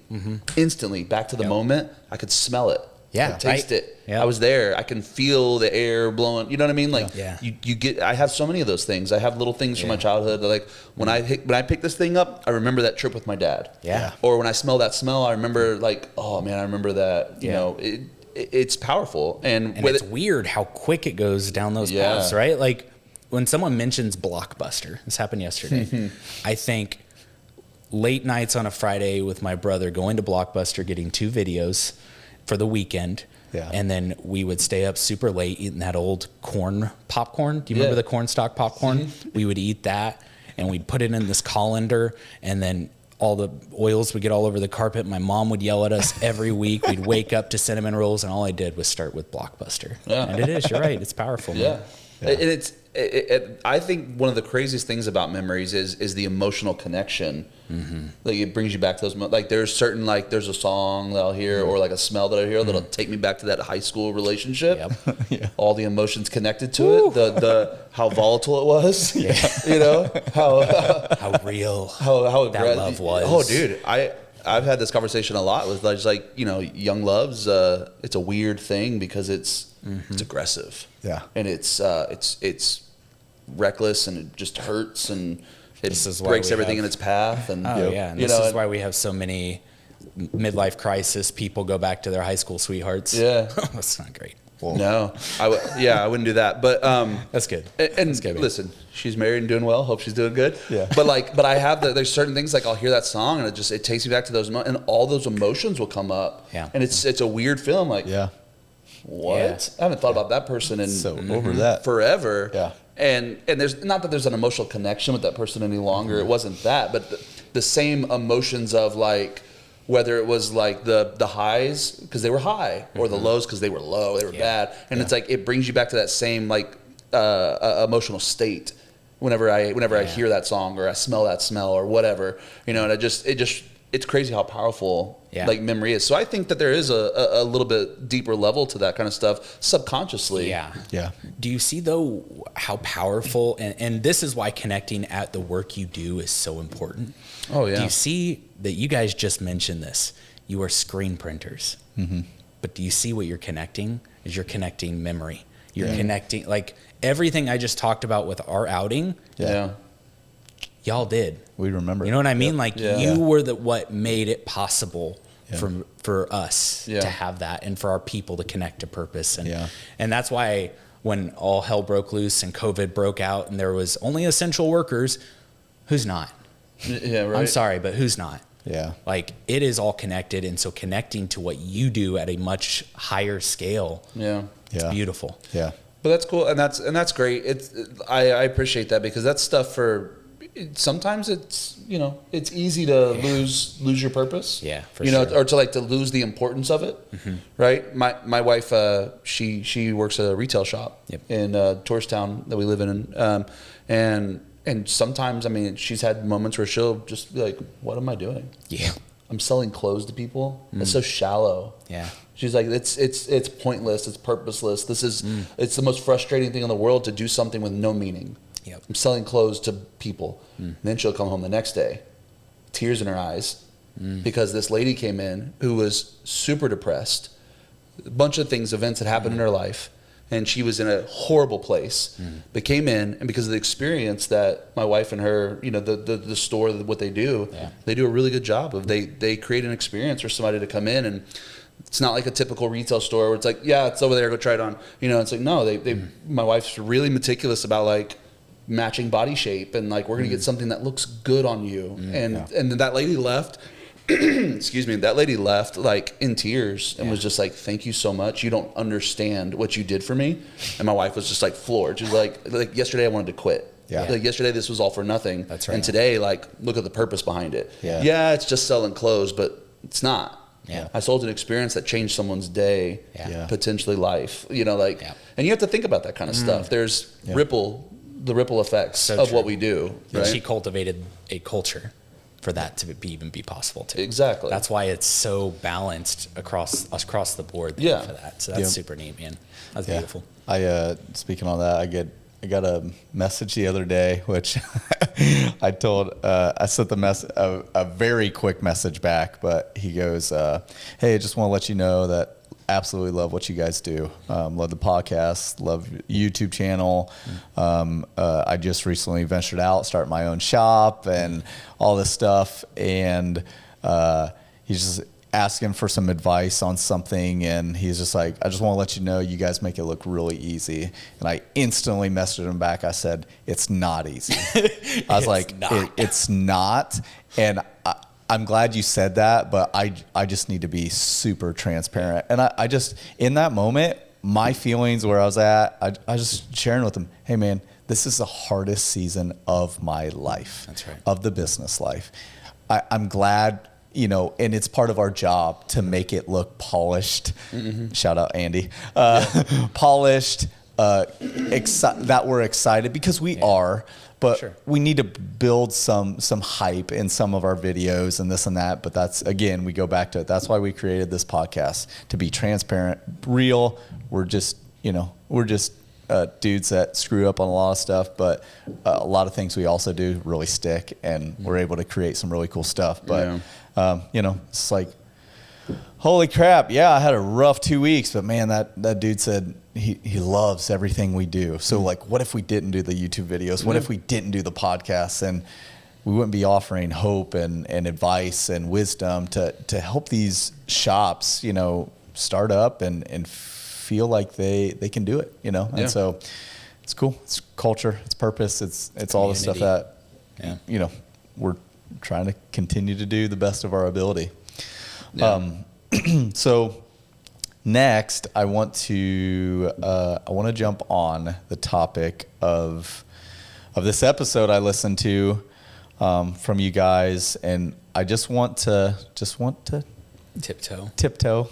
instantly back to the moment. I could smell it. Yeah, I could taste it. Yep. I was there. I can feel the air blowing. You know what I mean? Like you get. I have so many of those things. I have little things from my childhood. That like when I pick this thing up, I remember that trip with my dad. Yeah. Or when I smell that smell, I remember like, oh man, I remember that. You know, it's powerful and it's weird how quick it goes down those paths, right? Like when someone mentions Blockbuster, this happened yesterday. I think late nights on a Friday with my brother going to Blockbuster, getting 2 videos for the weekend. Yeah. And then we would stay up super late eating that old corn popcorn. Do you remember the cornstalk popcorn? We would eat that and we'd put it in this colander, and then all the oils would get all over the carpet. My mom would yell at us every week. We'd wake up to cinnamon rolls, and all I did was start with Blockbuster. Yeah. And it is, you're right, it's powerful. Man. And it's I think one of the craziest things about memories is the emotional connection. Like it brings you back to those like there's certain like there's a song that I'll hear or like a smell that I hear that'll take me back to that high school relationship. All the emotions connected to it, the how volatile it was. You know how real how that love was. Oh dude, I've had this conversation a lot with just like, you know, young loves. It's a weird thing because it's aggressive. Yeah. And it's reckless and it just hurts and it breaks everything in its path. And and this is why we have so many midlife crisis people go back to their high school sweethearts. Yeah. That's not great. Well, no, I wouldn't do that. But that's good. And that's good, listen, she's married and doing well. Hope she's doing good. Yeah. But I have there's certain things like I'll hear that song and it takes me back to those and all those emotions will come up. Yeah. And it's a weird feeling. Like what? Yeah. I haven't thought about that person in over that forever. Yeah. And there's not that there's an emotional connection with that person any longer. It wasn't that, but the same emotions of like. Whether it was like the highs because they were high or the lows because they were low, they were bad, and it's like it brings you back to that same like emotional state. Whenever I hear that song or I smell that smell or whatever, you know, and it's crazy how powerful like memory is. So I think that there is a little bit deeper level to that kind of stuff subconsciously. Yeah. Do you see though how powerful and this is why connecting at the work you do is so important? Oh yeah. Do you see that you guys just mentioned this? You are screen printers, but do you see what you're connecting? Is you're connecting memory. You're connecting like everything I just talked about with our outing. Y'all did. We remember. You know what I mean? Like you were what made it possible for us to have that and for our people to connect to purpose. And that's why when all hell broke loose and COVID broke out and there was only essential workers, who's not? Yeah, right. I'm sorry, but who's not? Yeah. Like it is all connected. And so connecting to what you do at a much higher scale. It's beautiful. Yeah. But that's cool. And that's great. I appreciate that because that's stuff sometimes it's, you know, it's easy to lose your purpose. Yeah. For sure. Or to lose the importance of it. Right. My wife, she works at a retail shop in tourist town that we live in. And sometimes, I mean, she's had moments where she'll just be like, what am I doing? Yeah. I'm selling clothes to people. It's so shallow. Yeah. She's like, it's pointless. It's purposeless. It's the most frustrating thing in the world to do something with no meaning. Yep. I'm selling clothes to people. And then she'll come home the next day, tears in her eyes, because this lady came in who was super depressed. A bunch of events had happened in her life. And she was in a horrible place, but came in, and because of the experience that my wife and her, you know, the store, what they do, they do a really good job of they create an experience for somebody to come in, and it's not like a typical retail store where it's like, yeah, it's over there, go try it on, you know. It's like no, my wife's really meticulous about like matching body shape and like we're gonna get something that looks good on you, and that lady left. Excuse me, that lady left like in tears and was just like, thank you so much. You don't understand what you did for me. And my wife was just like floored. She was like yesterday I wanted to quit. Yeah. Like yesterday this was all for nothing. That's right. And today, like, look at the purpose behind it. Yeah, it's just selling clothes, but it's not. Yeah. I sold an experience that changed someone's day, potentially life. You know, like and you have to think about that kind of stuff. There's the ripple effects of what we do. Right? She cultivated a culture for that to even be possible too. Exactly. That's why it's so balanced across the board for that. So that's super neat, man. That's beautiful. Speaking on that, I get got a message the other day, which I sent a very quick message back, but he goes, hey, I just want to let you know that absolutely love what you guys do. Love the podcast, love YouTube channel. I just recently ventured out, started my own shop and all this stuff. And he's just asking for some advice on something. And he's just like, I just want to let you know, you guys make it look really easy. And I instantly messaged him back. I said, it's not easy. I was like, it's not. And I'm glad you said that, but I just need to be super transparent. And I just, in that moment, my feelings where I was at, I just sharing with him, hey man, this is the hardest season of my life. That's right. Of the business life. I'm glad, and it's part of our job to make it look polished. Mm-hmm. Shout out Andy. Polished, that we're excited because we are. But we need to build some hype in some of our videos and this and that. But that's, again, we go back to it. That's why we created this podcast, to be transparent, real. We're just dudes that screw up on a lot of stuff. But a lot of things we also do really stick, and we're able to create some really cool stuff. But, it's like, holy crap. Yeah, I had a rough 2 weeks. But, man, that dude said he loves everything we do. So, like, what if we didn't do the YouTube videos? What if we didn't do the podcasts? And we wouldn't be offering hope and advice and wisdom to help these shops, start up and feel like they can do it, And so it's cool. It's culture. It's purpose. It's all the stuff that, we're trying to continue to do the best of our ability. Yeah. So next, I want to jump on the topic of this episode I listened to from you guys, and I just want to tiptoe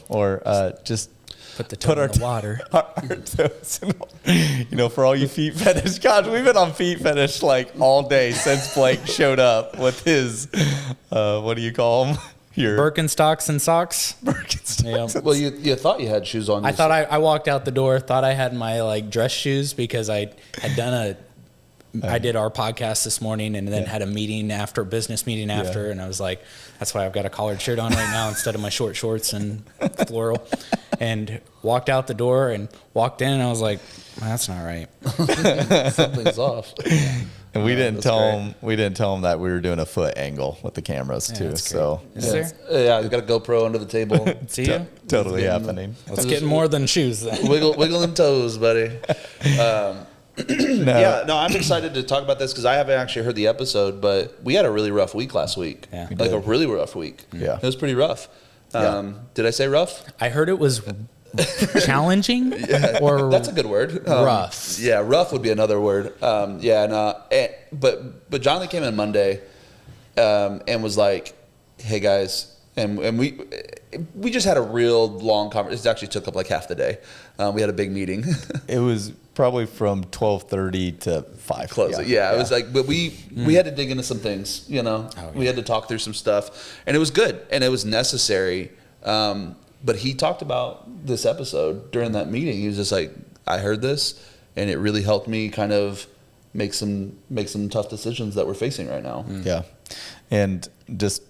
or just put the toe in the water. Our toes for all you feet fetish. God, we've been on feet fetish like all day since Blake showed up with his what do you call them? Your Birkenstocks and socks. Birkenstocks. Yeah. Well, you thought you had shoes on. I thought I walked out the door, thought I had my dress shoes because I had done I did our podcast this morning and then had a business meeting after, and I was like, that's why I've got a collared shirt on right now instead of my short shorts and floral. And walked out the door and walked in, and I was like, that's not right. Something's off. And we didn't tell him that we were doing a foot angle with the cameras too. So is there? Yeah, I got a GoPro under the table. See you? Totally happening. Let's get more than shoes then. Wiggle them toes, buddy. I'm excited to talk about this because I haven't actually heard the episode, but we had a really rough week last week. Yeah. A really rough week. Yeah. It was pretty rough. Did I say rough? I heard it was challenging or that's a good word. Rough. Yeah, rough would be another word. But Jonathan came in Monday and was like, hey guys, and we just had a real long conversation. It actually took up like half the day. We had a big meeting. It was probably from 12:30 to 5. Close it. Yeah, it was like, but we had to dig into some things, we had to talk through some stuff, and it was good and it was necessary. But he talked about this episode during that meeting. He was just like, I heard this and it really helped me kind of make some tough decisions that we're facing right now. Yeah. And just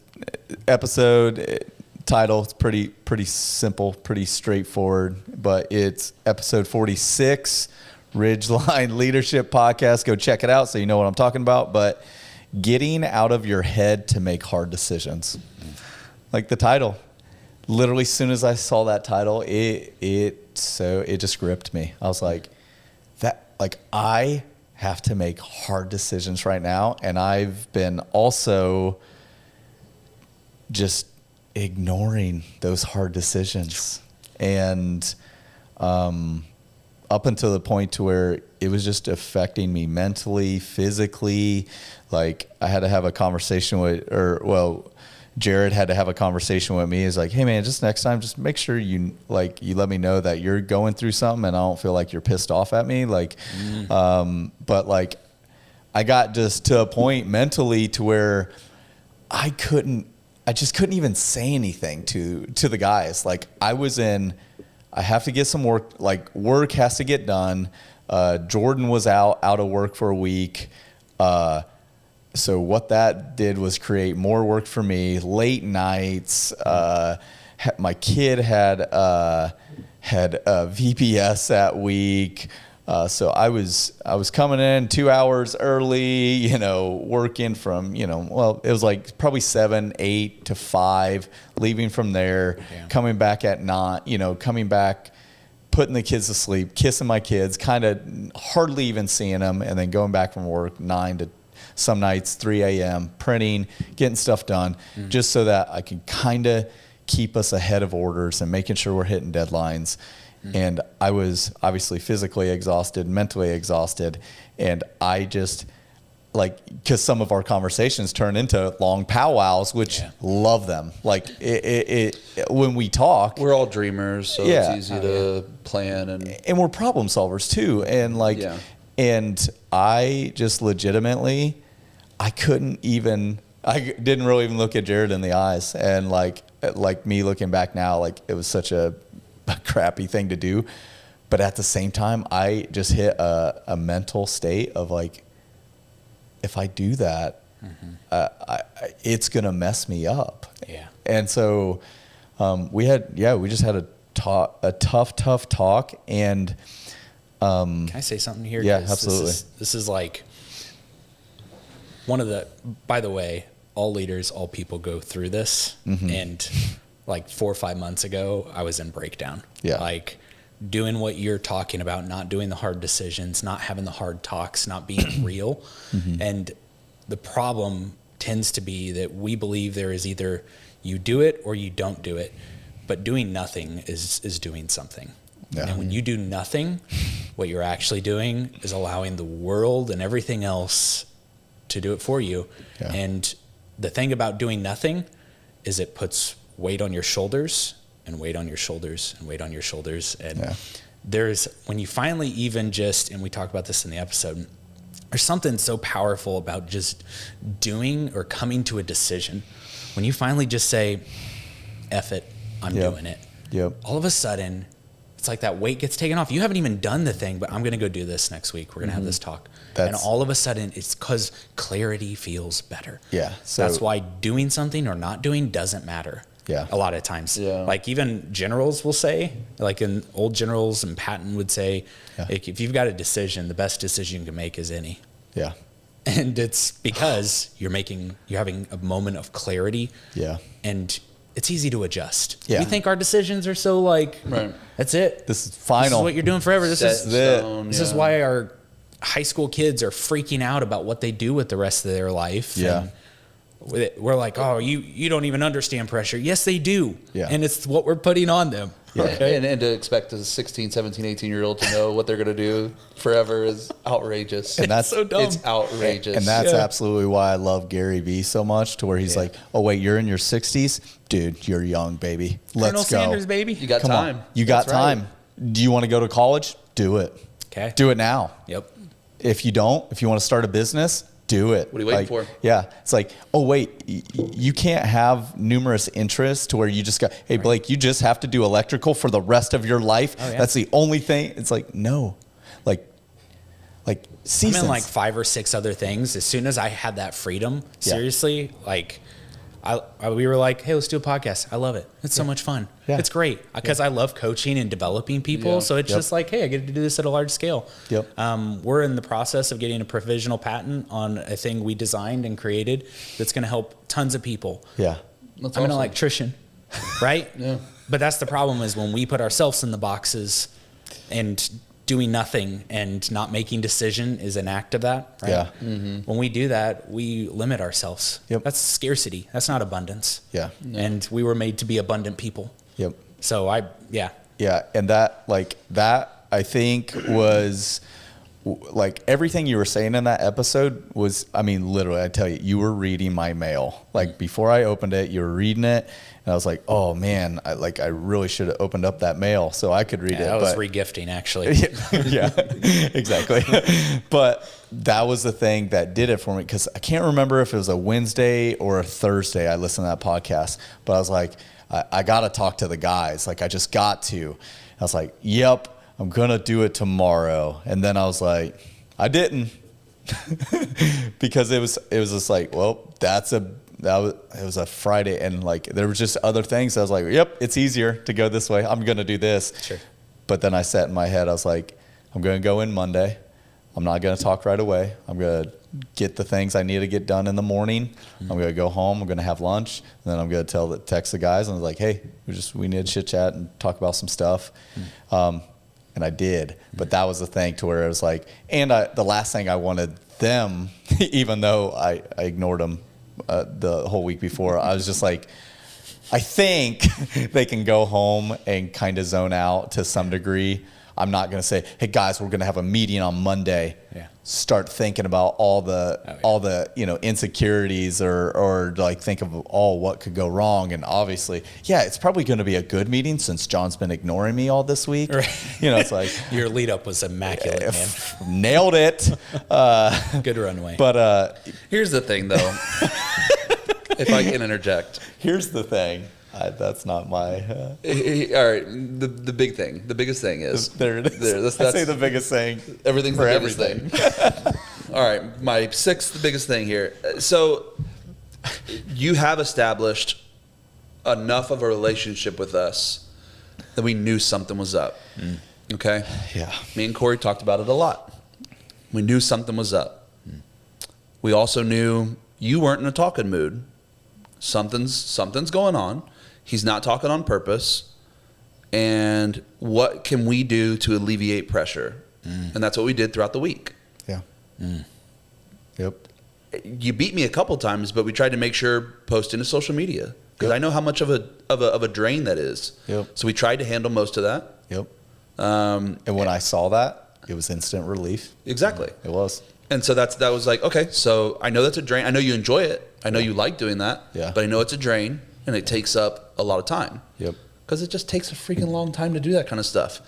episode title, it's pretty simple, pretty straightforward, but it's episode 46, Ridgeline Leadership Podcast. Go check it out so you know what I'm talking about. But getting out of your head to make hard decisions. Like the title. Literally, as soon as I saw that title, it just gripped me. I was like, I have to make hard decisions right now, and I've been also just ignoring those hard decisions, and up until the point to where it was just affecting me mentally, physically. Like I had to have a conversation Jared had to have a conversation with me. He's like, hey man, just next time, just make sure you let me know that you're going through something and I don't feel like you're pissed off at me. But like I got just to a point mentally to where I just couldn't even say anything to the guys. Like I have to get some work, like work has to get done. Jordan was out of work for a week. So what that did was create more work for me, late nights. My kid had VPS that week. So I was coming in 2 hours early, working from, it was like probably 7, 8 to 5, leaving from there, coming back at 9, coming back, putting the kids to sleep, kissing my kids, kind of hardly even seeing them, and then going back from work 9 to some nights 3 a.m., printing, getting stuff done, just so that I can kind of keep us ahead of orders and making sure we're hitting deadlines. And I was obviously physically exhausted, mentally exhausted, and I just because some of our conversations turn into long powwows, which love them. Like when we talk, we're all dreamers, so it's easy to plan and we're problem solvers too. And and I just legitimately, I didn't really even look at Jared in the eyes, and like me looking back now, it was such a crappy thing to do, but at the same time I just hit a mental state of if I do that, it's gonna mess me up. And so we just had a tough talk. And can I say something here? Absolutely. This is like one of the, by the way, all leaders, all people go through this. And 4 or 5 months ago, I was in breakdown. Doing what you're talking about, not doing the hard decisions, not having the hard talks, not being real. And the problem tends to be that we believe there is either you do it or you don't do it, but doing nothing is doing something. And when you do nothing, what you're actually doing is allowing the world and everything else to do it for you. And the thing about doing nothing is it puts weight on your shoulders and weight on your shoulders and weight on your shoulders. And there's, when you finally even just, and we talk about this in the episode, there's something so powerful about just doing or coming to a decision. When you finally just say, F it, I'm doing it. All of a sudden, it's like that weight gets taken off. You haven't even done the thing, but I'm going to go do this next week. We're going to have this talk. And all of a sudden, it's because clarity feels better. So that's why doing something or not doing doesn't matter. A lot of times. Even generals will say, in old generals, and Patton would say, if you've got a decision, the best decision you can make is any. And it's because you're having a moment of clarity. And it's easy to adjust. We think our decisions are so that's it. This is final. This is what you're doing forever. This Stone, is why our high school kids are freaking out about what they do with the rest of their life. And we're like, oh, you don't even understand pressure. Yes, they do. And it's what we're putting on them. And to expect a 16, 17, 18-year-old to know what they're going to do forever is outrageous. And that's so dumb. It's outrageous. And that's absolutely why I love Gary Vee so much, to where he's like, oh, wait, you're in your 60s? Dude, you're young, baby. Let's Colonel go. Sanders, baby. You got time. On. You got time. Do you want to go to college? Do it. Okay. Do it now. If you don't, if you want to start a business, do it. What are you waiting for? It's like, oh, wait, you can't have numerous interests to where you just got, hey, Blake, you just have to do electrical for the rest of your life. That's the only thing. It's like, no. Seasons. I'm in 5 or 6 other things. As soon as I had that freedom, seriously, we were like, hey, let's do a podcast. I love it. It's so much fun. It's great because I love coaching and developing people. So it's just hey, I get to do this at a large scale. We're in the process of getting a provisional patent on a thing we designed and created that's going to help tons of people. That's I'm an electrician, right? But that's the problem, is when we put ourselves in the boxes, and doing nothing and not making decision is an act of that, right? When we do that, we limit ourselves. That's scarcity. That's not abundance. And we were made to be abundant people. So and that I think was everything you were saying in that episode was, literally, I tell you, you were reading my mail. Before I opened it, you were reading it, and I was like, oh man, I really should have opened up that mail so I could read it. I was regifting, actually. Exactly. But that was the thing that did it for me, because I can't remember if it was a Wednesday or a Thursday I listened to that podcast, but I was like, I got to talk to the guys. I just got to. I was like, yep. I'm going to do it tomorrow. And then I was like, I didn't. Because it was just like, well, it was a Friday, and like there was just other things. I was like, yep, it's easier to go this way. I'm going to do this. Sure. But then I sat in my head, I was like, I'm going to go in Monday. I'm not going to talk right away. I'm going to get the things I need to get done in the morning. I'm going to go home. I'm going to have lunch. And then I'm going to text the guys. And I was like, hey, we need to chit chat and talk about some stuff. And I did. But that was the thing to where it was like, and the last thing I wanted them, even though I ignored them the whole week before, I was just like, I think they can go home and kind of zone out to some degree. I'm not going to say, hey guys, we're going to have a meeting on Monday. Yeah. Start thinking about all the insecurities or like think of what could go wrong. And obviously, yeah, it's probably going to be a good meeting since John's been ignoring me all this week. Right. It's like your lead up was immaculate, man. Nailed it. Good runway. But here's the thing, though. If I can interject. Here's the thing. That's not my. All right, the big thing, the biggest thing is there it is. I say the biggest thing. Everything's for the biggest thing. All right, my sixth biggest thing here. So you have established enough of a relationship with us that we knew something was up. Okay. Yeah. Me and Corey talked about it a lot. We knew something was up. We also knew you weren't in a talking mood. Something's going on. He's not talking on purpose. And what can we do to alleviate pressure? And that's what we did throughout the week. Yeah. Yep. You beat me a couple times, but we tried to make sure posting to social media because I know how much of a drain that is. Yep. So we tried to handle most of that. Yep. And when I saw that, it was instant relief. Exactly. It was. And so that was like, okay, so I know that's a drain. I know you enjoy it. I know you like doing that. Yeah. But I know it's a drain and it takes up a lot of time. Yep. Because it just takes a freaking long time to do that kind of stuff.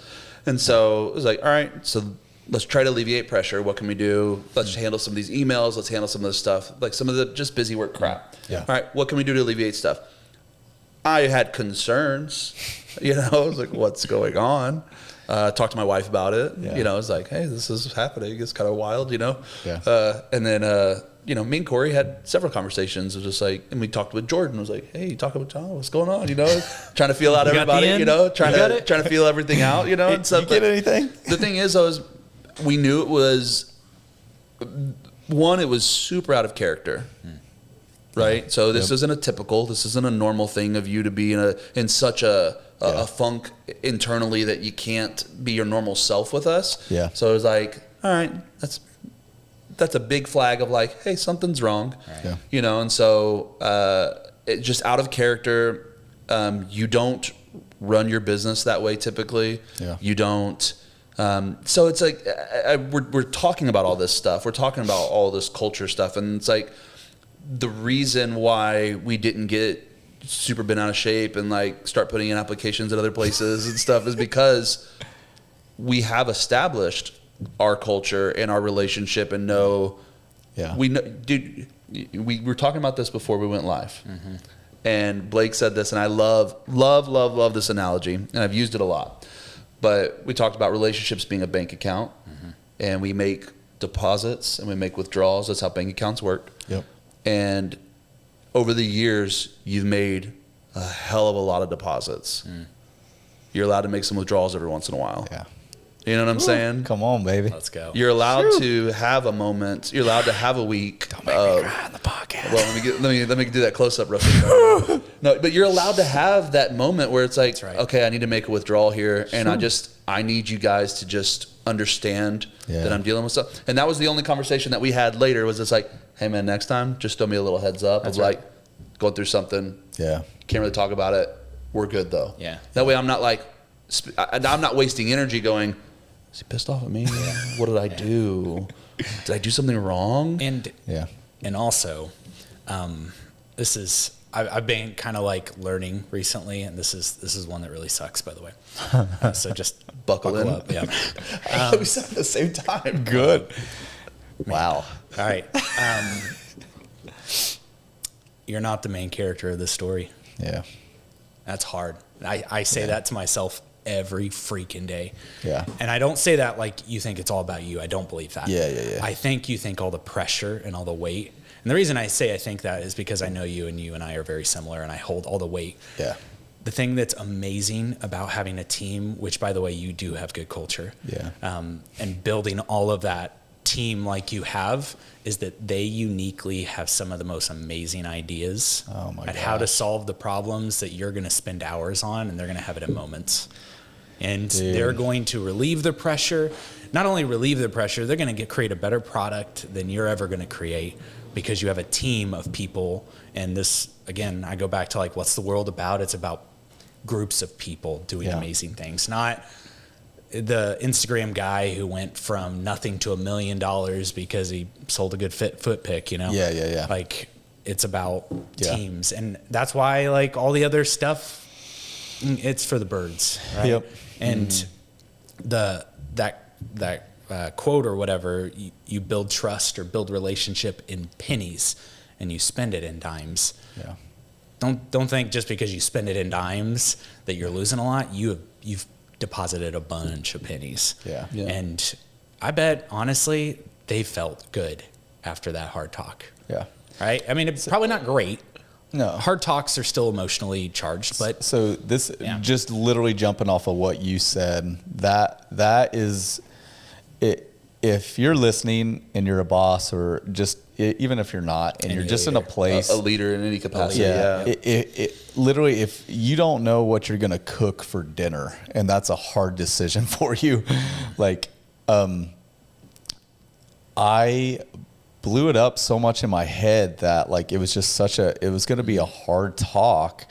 And so it was like, all right, so let's try to alleviate pressure. What can we do? Let's handle some of these emails. Let's handle some of this stuff, like some of the just busy work crap. Yeah. All right, what can we do to alleviate stuff? I had concerns. I was like, what's going on? Talked to my wife about it. Yeah. I was like, hey, this is happening. It's kind of wild, Yeah. And then, me and Corey had several conversations. It was just like, and we talked with Jordan. I was like, hey, you talking with John? What's going on? Trying to feel out everybody, trying to feel everything out, and stuff. You get anything? The thing is, we knew it was, one, it was super out of character. Right. So this isn't this isn't a normal thing of you to be in such a funk internally that you can't be your normal self with us. Yeah. So it was like, all right, that's a big flag of like, hey, something's wrong. Right. Yeah. And so it just out of character. You don't run your business that way typically. Yeah. You don't. So it's like we're talking about all this stuff. We're talking about all this culture stuff, and it's like the reason why we didn't get super bent out of shape and like start putting in applications at other places and stuff is because we have established our culture and our relationship and we know, dude, we were talking about this before we went live. And Blake said this, and I love this analogy, and I've used it a lot. But we talked about relationships being a bank account, and we make deposits and we make withdrawals. That's how bank accounts work. Yep. And over the years, you've made a hell of a lot of deposits. You're allowed to make some withdrawals every once in a while. Yeah. You know what I'm saying? Come on, baby. Let's go. You're allowed to have a moment. You're allowed to have a week. Don't make me cry on the podcast. Well, let me do that close up real quick. No, but you're allowed to have that moment where it's like, right. okay, I need to make a withdrawal here, and I need you guys to just understand that I'm dealing with stuff. And that was the only conversation that we had later. Was just like, hey man, next time, just throw me a little heads up. That's like going through something. Yeah. Can't really talk about it. We're good though. Yeah. That way, I'm not like, I'm not wasting energy going, is he pissed off at me? What did I do? Did I do something wrong? And also, this is I've been kind of like learning recently, and this is one that really sucks, by the way. So just buckle in. up. Yeah. We said at the same time. Good. Wow. All right. You're not the main character of this story. Yeah. That's hard. I say that to myself every freaking day. Yeah. And I don't say that like you think it's all about you. I don't believe that. Yeah. I think you think all the pressure and all the weight. And the reason I say I think that is because I know you and I are very similar, and I hold all the weight. Yeah. The thing that's amazing about having a team, which by the way, you do have good culture. Yeah. And building all of that team like you have, is that they uniquely have some of the most amazing ideas at how to solve the problems that you're going to spend hours on, and they're going to have it in moments. And they're going to relieve the pressure. Not only relieve the pressure, they're going to create a better product than you're ever going to create, because you have a team of people. And this, again, I go back to like, what's the world about? It's about groups of people doing amazing things, not the Instagram guy who went from nothing to $1 million because he sold a good foot pick, you know? Yeah. Like, it's about teams. And that's why, like, all the other stuff, it's for the birds, right? Yep. And that quote or whatever, you build trust or build relationship in pennies, and you spend it in dimes. Yeah. Don't think just because you spend it in dimes that you're losing a lot. You've deposited a bunch of pennies. Yeah. And I bet, honestly, they felt good after that hard talk. Yeah. Right? I mean, it's probably not great. No. Hard talks are still emotionally charged, but so this just literally jumping off of what you said, that is it. If you're listening and you're a boss, or just even if you're not, and you're just in a place, a leader in any capacity. It literally, if you don't know what you're going to cook for dinner, and that's a hard decision for you, like, I blew it up so much in my head that like, it was just it was going to be a hard talk.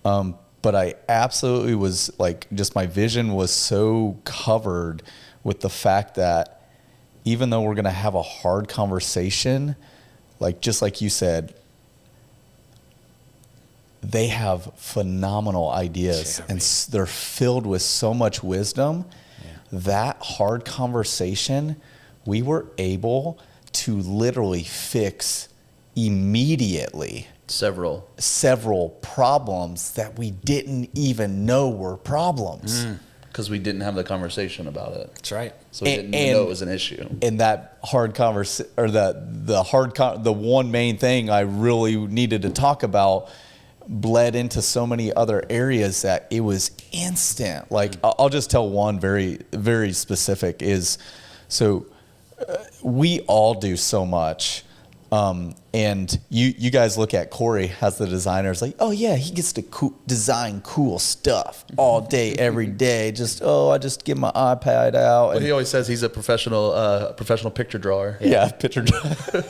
But I absolutely was like, just my vision was so covered with the fact that even though we're going to have a hard conversation, like, just like you said, they have phenomenal ideas and they're filled with so much wisdom. That hard conversation, we were able to literally fix immediately several problems that we didn't even know were problems. Because we didn't have the conversation about it. that's right. So we didn't even know it was an issue. And that hard conversation, or the one main thing I really needed to talk about, bled into so many other areas that it was instant. Like, I'll just tell one very, very specific is, so we all do so much. And you guys look at Corey as the designer. It's like, oh yeah, he gets to design cool stuff all day, every day. I just get my iPad out. Well, he always says he's a professional picture drawer. Yeah, picture drawer.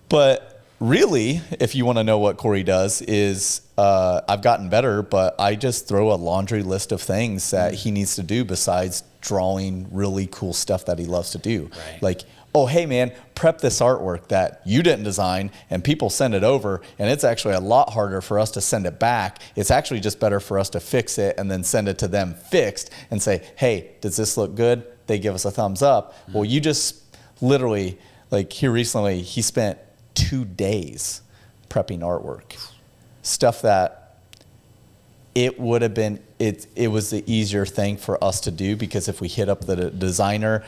But really, if you want to know what Corey does, is I've gotten better, but I just throw a laundry list of things that he needs to do besides drawing really cool stuff that he loves to do. Right. Like, oh, hey man, prep this artwork that you didn't design, and people send it over, and it's actually a lot harder for us to send it back. It's actually just better for us to fix it and then send it to them fixed and say, hey, does this look good? They give us a thumbs up. Well, you just literally, like, here recently, he spent 2 days prepping artwork. Stuff that it would have been, it was the easier thing for us to do, because if we hit up the designer,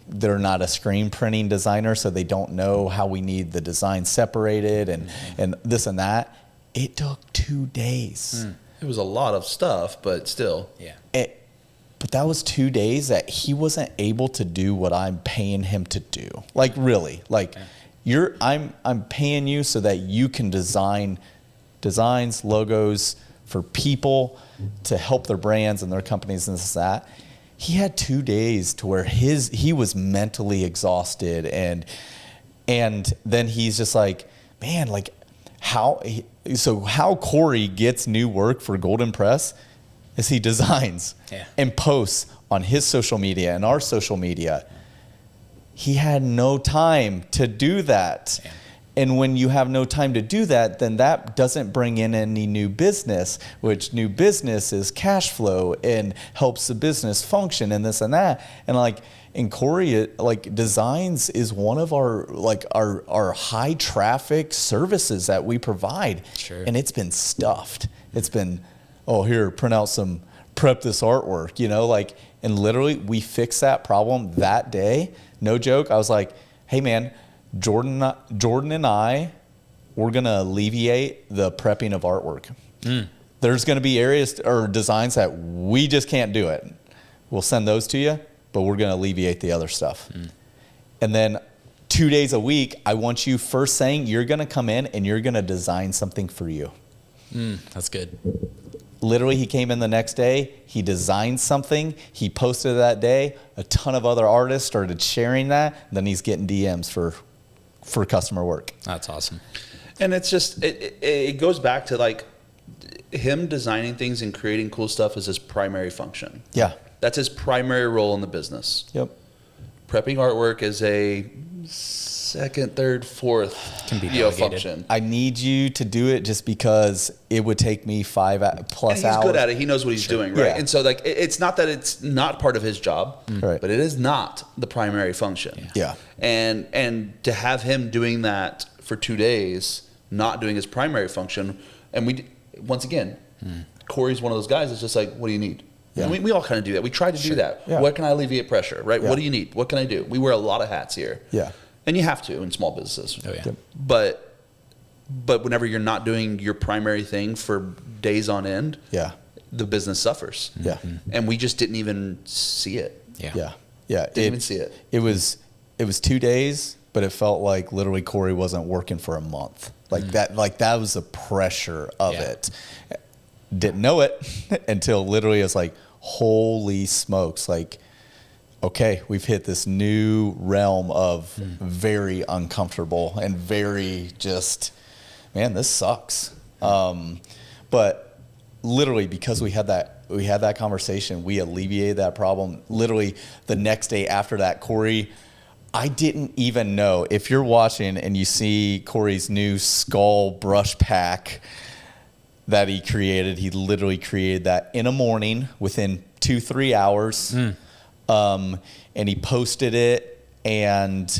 they're not a screen printing designer, so they don't know how we need the design separated and this and that. It took 2 days. It was a lot of stuff, but still. Yeah. But that was 2 days that he wasn't able to do what I'm paying him to do. Like, really, like, I'm paying you so that you can design designs, logos for people to help their brands and their companies and this and that. He had 2 days to where he was mentally exhausted, and then he's just like, man, like, how Corey gets new work for Golden Press is he designs and posts on his social media and our social media. He had no time to do that. Yeah. And when you have no time to do that, then that doesn't bring in any new business, which new business is cash flow and helps the business function and this and that. And like, in Corey, like, designs is one of our high traffic services that we provide. Sure. And it's been stuffed. It's been, oh, here, print out some prep this artwork, like, and literally we fixed that problem that day. No joke. I was like, hey man, Jordan and I, we're going to alleviate the prepping of artwork. There's going to be areas or designs that we just can't do it. We'll send those to you, but we're going to alleviate the other stuff. And then 2 days a week, I want you first thing, you're going to come in and you're going to design something for you. That's good. Literally, he came in the next day, he designed something, he posted it that day, a ton of other artists started sharing that, then he's getting DMs for customer work. That's awesome. And it's just, it goes back to like him designing things and creating cool stuff is his primary function. Yeah. That's his primary role in the business. Yep. Prepping artwork is a second, third, fourth Can be delegated. function. I need you to do it just because it would take me 5+ And he's hours. good at it. He knows what he's doing, right? Yeah. And so, like, it's not that it's not part of his job, Right. but it is not the primary function. Yeah. And to have him doing that for 2 days, not doing his primary function, and once again, Corey's one of those guys that's just like, what do you need? Yeah. And we all kind of do that. We try to do that. Yeah. What can I alleviate pressure, right? Yeah. What do you need? What can I do? We wear a lot of hats here. Yeah. And you have to in small businesses. Oh, yeah. Yep. But whenever you're not doing your primary thing for days on end, Yeah. the business suffers. Yeah. And we just didn't even see it. Yeah. Yeah. Yeah. Didn't even see it. It was 2 days, but it felt like literally Corey wasn't working for a month. That was the pressure of Yeah. it. Didn't know it until literally it was like, holy smokes. Like, okay, we've hit this new realm of very uncomfortable and very just, man, this sucks. But literally because we had that conversation, we alleviated that problem. Literally the next day after that, Corey, I didn't even know. If you're watching and you see Corey's new skull brush pack that he created, he literally created that in a morning within 2-3 hours. And he posted it, and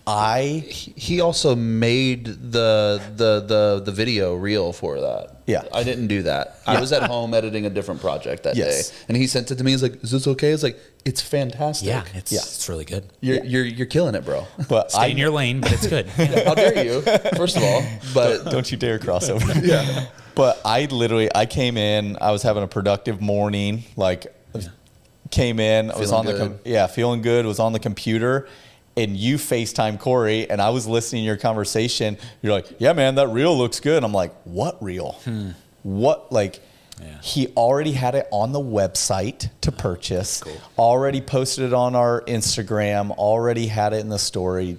He also made the video reel for that. Yeah. I didn't do that. I was at home editing a different project that Yes. day, and he sent it to me. He's like, "Is this okay?" It's like, "It's fantastic. Yeah. It's really good. You're killing it, bro." but Stay in your lane, but it's good. How dare you? First of all, but don't you dare cross over. Yeah. But I came in, I was having a productive morning, came in, I was Feeling on good. feeling good, was on the computer, and you FaceTime Corey, and I was listening to your conversation. You're like, yeah, man, that reel looks good. I'm like, what reel? What, he already had it on the website to purchase, already posted it on our Instagram, already had it in the story,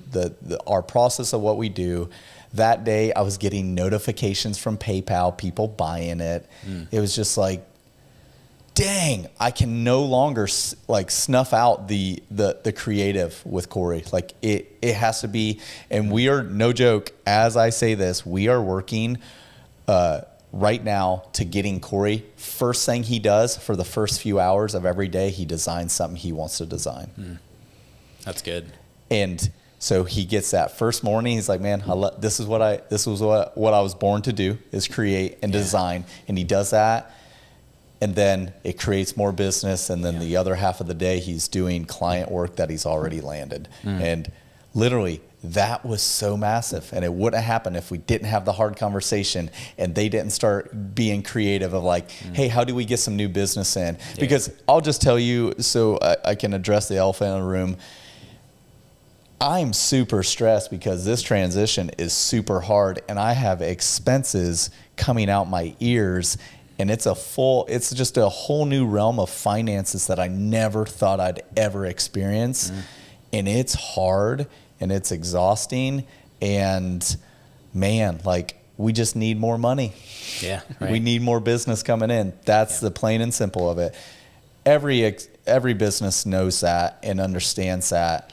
our process of what we do. That day, I was getting notifications from PayPal, people buying it. It was just like, dang, I can no longer snuff out the creative with Corey. Like it has to be, and we are, no joke, as I say this, we are working right now to getting Corey, first thing he does for the first few hours of every day, he designs something he wants to design. That's good. And so he gets that first morning. He's like, man, this was what I was born to do, is create and design. And he does that. And then it creates more business. And then the other half of the day, he's doing client work that he's already landed. And literally, that was so massive. And it wouldn't have happened if we didn't have the hard conversation and they didn't start being creative of like, hey, how do we get some new business in? Because I'll just tell you, so I can address the elephant in the room. I'm super stressed because this transition is super hard and I have expenses coming out my ears, and it's just a whole new realm of finances that I never thought I'd ever experience. And it's hard and it's exhausting, and man, we just need more money. Yeah. Right. We need more business coming in. That's the plain and simple of it. Every business knows that and understands that.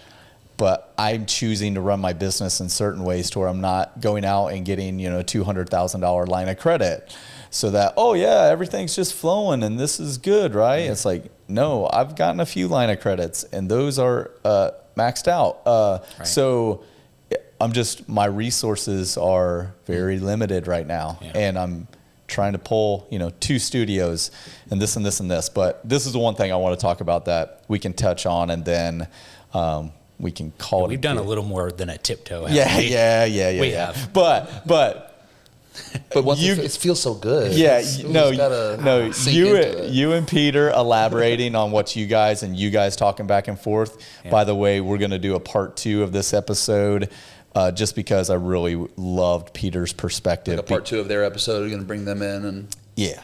But I'm choosing to run my business in certain ways to where I'm not going out and getting, $200,000 line of credit so that, oh yeah, everything's just flowing and this is good, right? It's like, no, I've gotten a few line of credits and those are maxed out. So my resources are very limited right now, and I'm trying to pull, 2 studios and this and this and this. But this is the one thing I want to talk about that we can touch on, and then we can call it. We've done a little more than a tiptoe. Yeah. We have. But once it feels so good. Yeah, It's no, sink into it. you and Peter elaborating on what you guys talking back and forth. Yeah. By the way, we're going to do a part 2 of this episode, just because I really loved Peter's perspective. Like a part 2 of their episode. We're going to bring them in and. Yeah,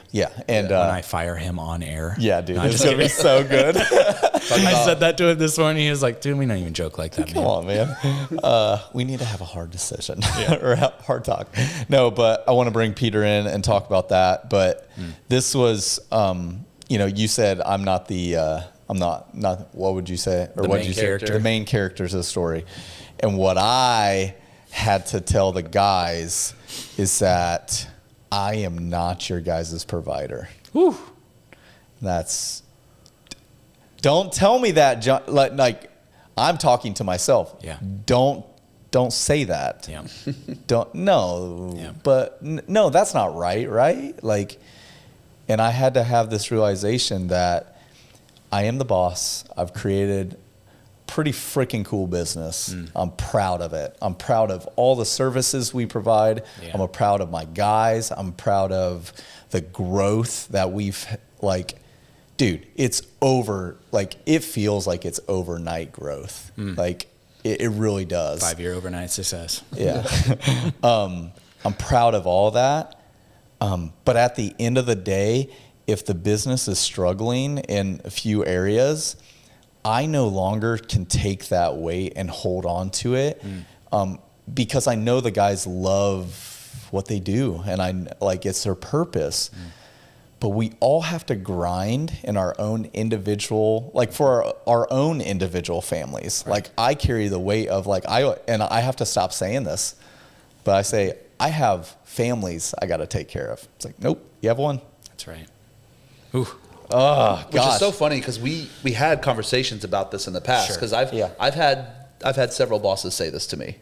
and When I fire him on air. yeah, dude, No, it's going to be so good. I said that to him this morning. He was like, dude, we don't even joke like that, Come on, man. We need to have a hard decision or a hard talk. No, but I want to bring Peter in and talk about that. But this was, you said I'm not what would you say? Or The what main did you character. say? The main characters of the story. And what I had to tell the guys is that I am not your guys' provider. Whew. Don't tell me that, John. Like I'm talking to myself. Yeah. Don't say that. Yeah. No. Yeah. But no, that's not right? Like, and I had to have this realization that I am the boss. I've created pretty freaking cool business. I'm proud of it. I'm proud of all the services we provide. Yeah. I'm proud of my guys. I'm proud of the growth that we've dude, it's it feels like it's overnight growth. Like it really does. 5-year overnight success. Yeah. I'm proud of all that. But at the end of the day, if the business is struggling in a few areas, I no longer can take that weight and hold on to it, because I know the guys love what they do, and it's their purpose. But we all have to grind in our own individual, for our own individual families. Right. I carry the weight of I have to stop saying this, but I say I have families I got to take care of. It's like, nope, you have one. That's right. Ooh. Oh, Which is so funny because we had conversations about this in the past, because I've had several bosses say this to me,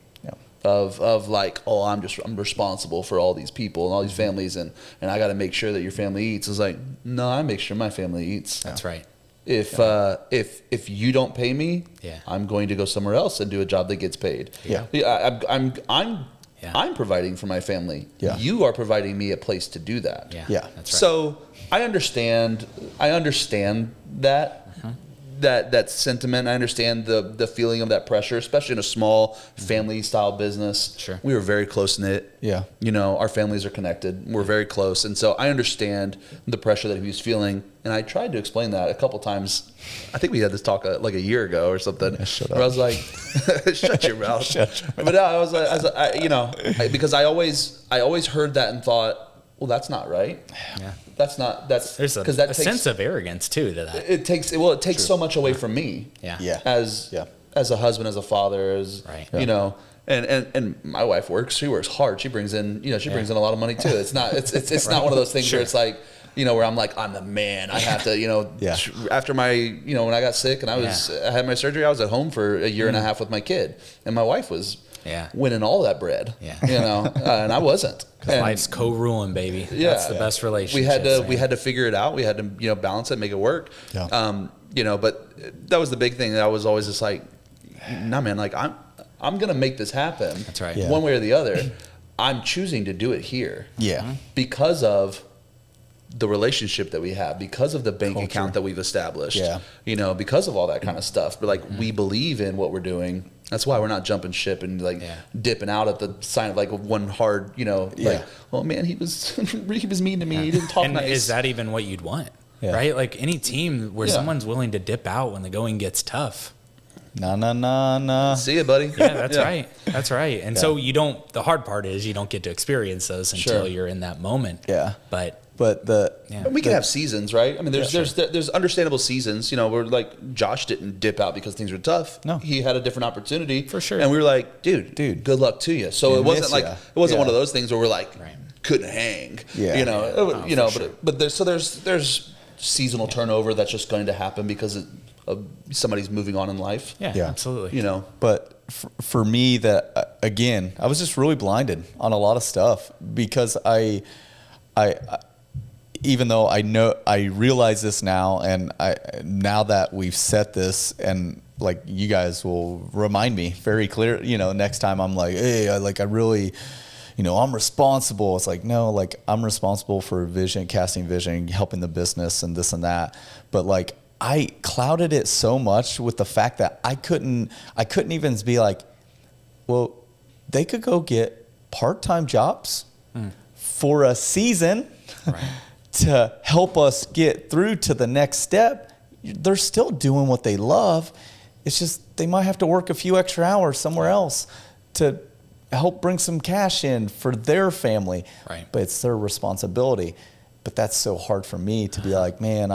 of I'm responsible for all these people and all these families, and I got to make sure that your family eats. It's like, no, I make sure my family eats. That's right. If you don't pay me, I'm going to go somewhere else and do a job that gets paid. I'm providing for my family. Yeah. You are providing me a place to do that. Yeah. Yeah. That's right. So I understand that. That sentiment. I understand the feeling of that pressure, especially in a small family style business. Sure. We were very close knit. Yeah. Our families are connected. We're very close. And so I understand the pressure that he was feeling. And I tried to explain that a couple times. I think we had this talk a year ago or something. Yeah, shut where up. I was like, shut your mouth. Shut your But I was like, because I always heard that and thought, well, that's not right. Yeah. That's There's a sense of arrogance too to that. It takes so much away from me. Yeah. Yeah. As a husband, as a father, Right. And my wife works. She works hard. She brings in brings in a lot of money too. It's not not one of those things where it's like, where I'm like, I'm the man. I have to, after my, when I got sick and I had my surgery, I was at home for a year and a half with my kid, and my wife was winning all that bread. Yeah. And I wasn't. And Life's co-ruling, baby. Yeah. That's the best relationship. we had to figure it out. We had to balance it, make it work. Yeah. But that was the big thing that I was always just like, nah, man, I'm gonna make this happen. That's right. Yeah. One way or the other. I'm choosing to do it here. Yeah. Because of the relationship that we have, because of the bank account that we've established. Yeah. Because of all that kind of stuff. But we believe in what we're doing. That's why we're not jumping ship and dipping out at the sign of one hard, oh man, he was mean to me. He didn't talk And nice. is that even what you'd want? Yeah. Right? Like any team where someone's willing to dip out when the going gets tough. Nah. See ya, buddy. Yeah, that's right. That's right. And so the hard part is you don't get to experience those until you're in that moment. Yeah. But we can have seasons, right? I mean, there's understandable seasons, where Josh didn't dip out because things were tough. No. He had a different opportunity. For sure. And we were like, dude, good luck to you. So it wasn't one of those things where we're like, couldn't hang. Yeah. But there's seasonal turnover that's just going to happen because of somebody's moving on in life. yeah, absolutely. But for me, that again, I was just really blinded on a lot of stuff because I even though I realize this now, and now that we've set this, and like you guys will remind me very clear, next time I'm like, hey, I really, I'm responsible. It's like, no, like I'm responsible for vision, casting vision, helping the business and this and that. But like I clouded it so much with the fact that I couldn't even be like, well, they could go get part-time jobs for a season. Right. To help us get through to the next step. They're still doing what they love. It's just they might have to work a few extra hours somewhere else to help bring some cash in for their family. Right. But it's their responsibility. But that's so hard for me to be like, man,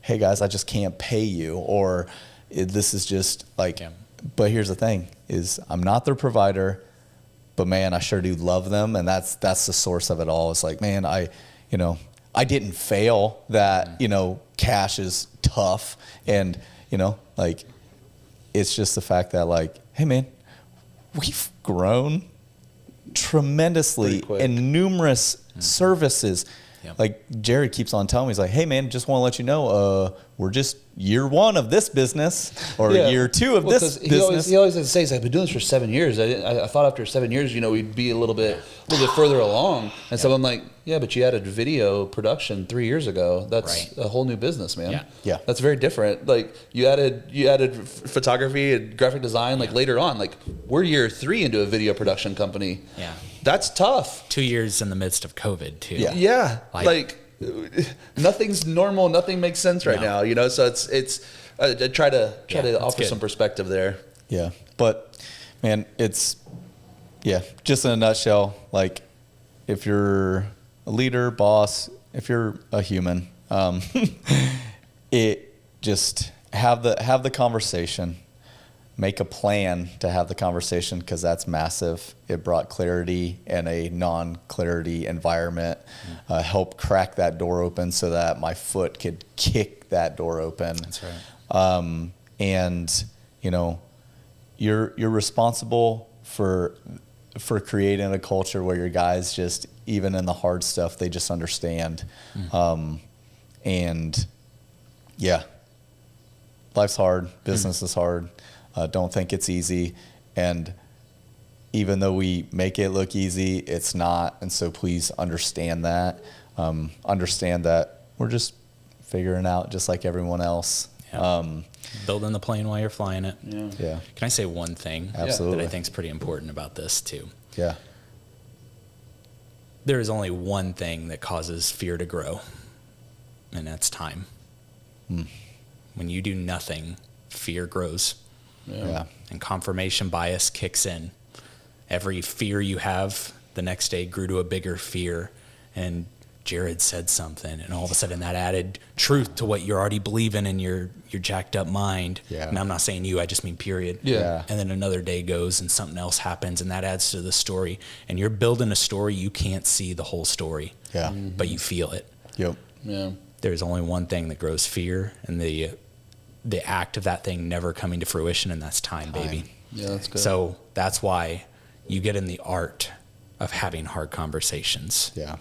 hey guys, I just can't pay you, or this is just like. Yeah. But here's the thing: is I'm not their provider, but man, I sure do love them, and that's the source of it all. It's like, man, I didn't fail that, cash is tough. And, like, it's just the fact that, like, hey, man, we've grown tremendously in numerous services. Yep. Like, Jared keeps on telling me, he's like, hey, man, just want to let you know, we're just year 1 of this business, or year 2 of this business. He always says, he's like, I've been doing this for 7 years. I thought after 7 years, we'd be a little bit further along. And so I'm like, yeah, but you added video production 3 years ago. That's a whole new business, man. Yeah. That's very different. Like you added photography and graphic design like later on. Like we're year 3 into a video production company. Yeah. That's tough. 2 years in the midst of COVID too. Yeah. Like nothing's normal. Nothing makes sense right now, So it's I try to offer some perspective there. Yeah. But man, it's just in a nutshell, like if you're a leader, boss, if you're a human, it just have the conversation. Make a plan to have the conversation, because that's massive. It brought clarity in a non-clarity environment. Help crack that door open so that my foot could kick that door open. That's right. And you're responsible for creating a culture where your guys just, even in the hard stuff, they just understand. And yeah, life's hard. Business is hard. Don't think it's easy. And even though we make it look easy, it's not. And so please understand that. Understand that we're just figuring out just like everyone else. Yeah. Building the plane while you're flying it. Yeah. Can I say one thing Absolutely. that I think is pretty important about this too? Yeah. There is only one thing that causes fear to grow, and that's time. When you do nothing, fear grows. Yeah. And confirmation bias kicks in. Every fear you have the next day grew to a bigger fear, and Jared said something, and all of a sudden that added truth to what you're already believing in your jacked up mind. Yeah. And I'm not saying you, I just mean period. Yeah. And then another day goes and something else happens, and that adds to the story. And you're building a story, you can't see the whole story. Yeah. But you feel it. Yep. Yeah. There's only one thing that grows fear, and the act of that thing never coming to fruition, and that's time, baby. Yeah, that's good. So that's why you get in the art of having hard conversations. Yeah.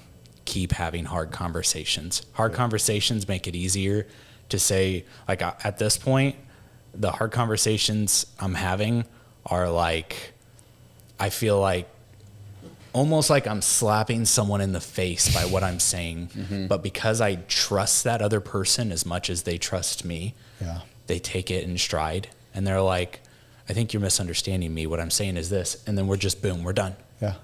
Keep having hard conversations. Hard conversations make it easier to say, like at this point, the hard conversations I'm having are like, I feel like almost like I'm slapping someone in the face by what I'm saying. But because I trust that other person as much as they trust me, they take it in stride, and they're like, I think you're misunderstanding me. What I'm saying is this. And then we're just, boom, we're done. Yeah.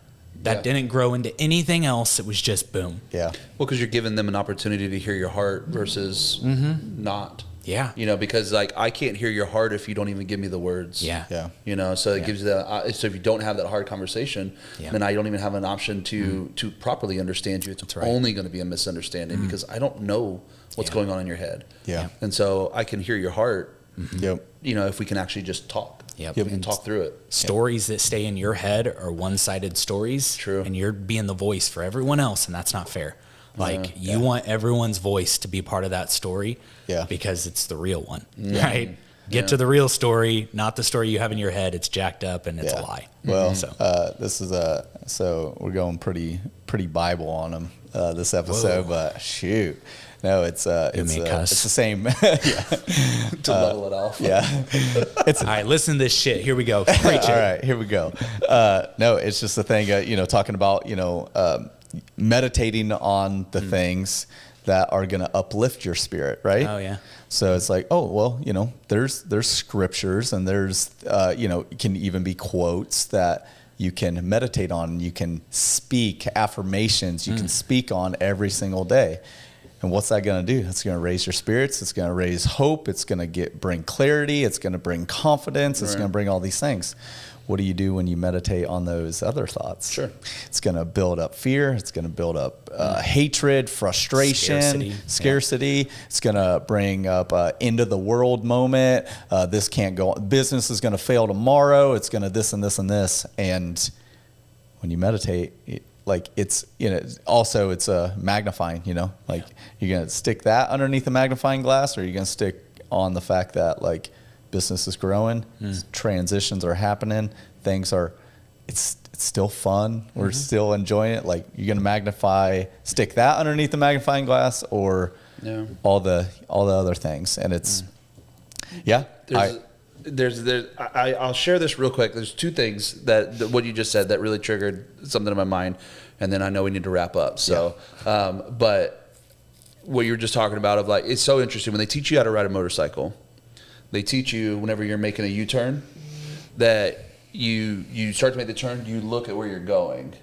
That didn't grow into anything else. It was just boom. Yeah. Well, because you're giving them an opportunity to hear your heart versus not. Yeah. Because like I can't hear your heart if you don't even give me the words. Yeah. Yeah. So it gives you that. So if you don't have that hard conversation, then I don't even have an option to properly understand you. It's only going to be a misunderstanding because I don't know what's going on in your head. Yeah. And so I can hear your heart. Yep. If we can actually just talk. Yep. We can talk through it. Stories that stay in your head are one-sided stories. True. And you're being the voice for everyone else, and that's not fair. Like, you want everyone's voice to be part of that story because it's the real one, right? Get to the real story, not the story you have in your head. It's jacked up and it's a lie. Well, this is so we're going pretty Bible on them. this episode, but shoot. No, it's the same. To level it off. Yeah. All right, listen to this shit. Here we go. Preach it. All right, here we go. No, it's just the thing, talking about, meditating on the things that are going to uplift your spirit, right? Oh, yeah. So it's like, oh, well, there's scriptures and there's, it can even be quotes that you can meditate on. You can speak affirmations. You can speak on every single day. And what's that going to do? It's going to raise your spirits. It's going to raise hope. It's going to bring clarity. It's going to bring confidence. It's going to bring all these things. What do you do when you meditate on those other thoughts? Sure. It's going to build up fear. It's going to build up hatred, frustration, scarcity. Yeah. It's going to bring up end of the world moment. This can't go on. Business is going to fail tomorrow. It's going to this and this and this. And when you meditate, it's also it's a magnifying, you're going to stick that underneath a magnifying glass, or you're going to stick on the fact that business is growing, transitions are happening, it's still fun, we're still enjoying it. You're going to stick that underneath the magnifying glass, or all the other things. And it's I'll share this real quick. There's two things that what you just said that really triggered something in my mind, and then I know we need to wrap up. So, but what you were just talking about it's so interesting when they teach you how to ride a motorcycle. They teach you whenever you're making a U-turn that you start to make the turn, you look at where you're going,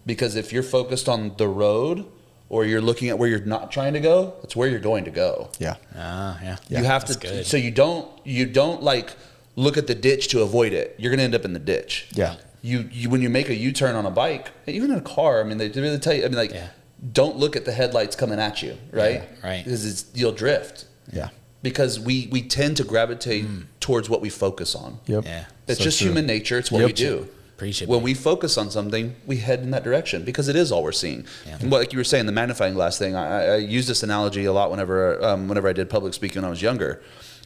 because if you're focused on the road, or you're looking at where you're not trying to go, that's where you're going to go. Yeah. You have to, good. So you don't look at the ditch to avoid it. You're going to end up in the ditch. Yeah. You when you make a U-turn on a bike, even in a car, they really tell you, don't look at the headlights coming at you, right? Yeah, right. Because you'll drift. Yeah. Because we tend to gravitate towards what we focus on. Yep. Yeah. It's so just true. Human nature. It's what we do. When we focus on something, we head in that direction because it is all we're seeing. Yeah. And like you were saying, the magnifying glass thing, I use this analogy a lot whenever I did public speaking when I was younger.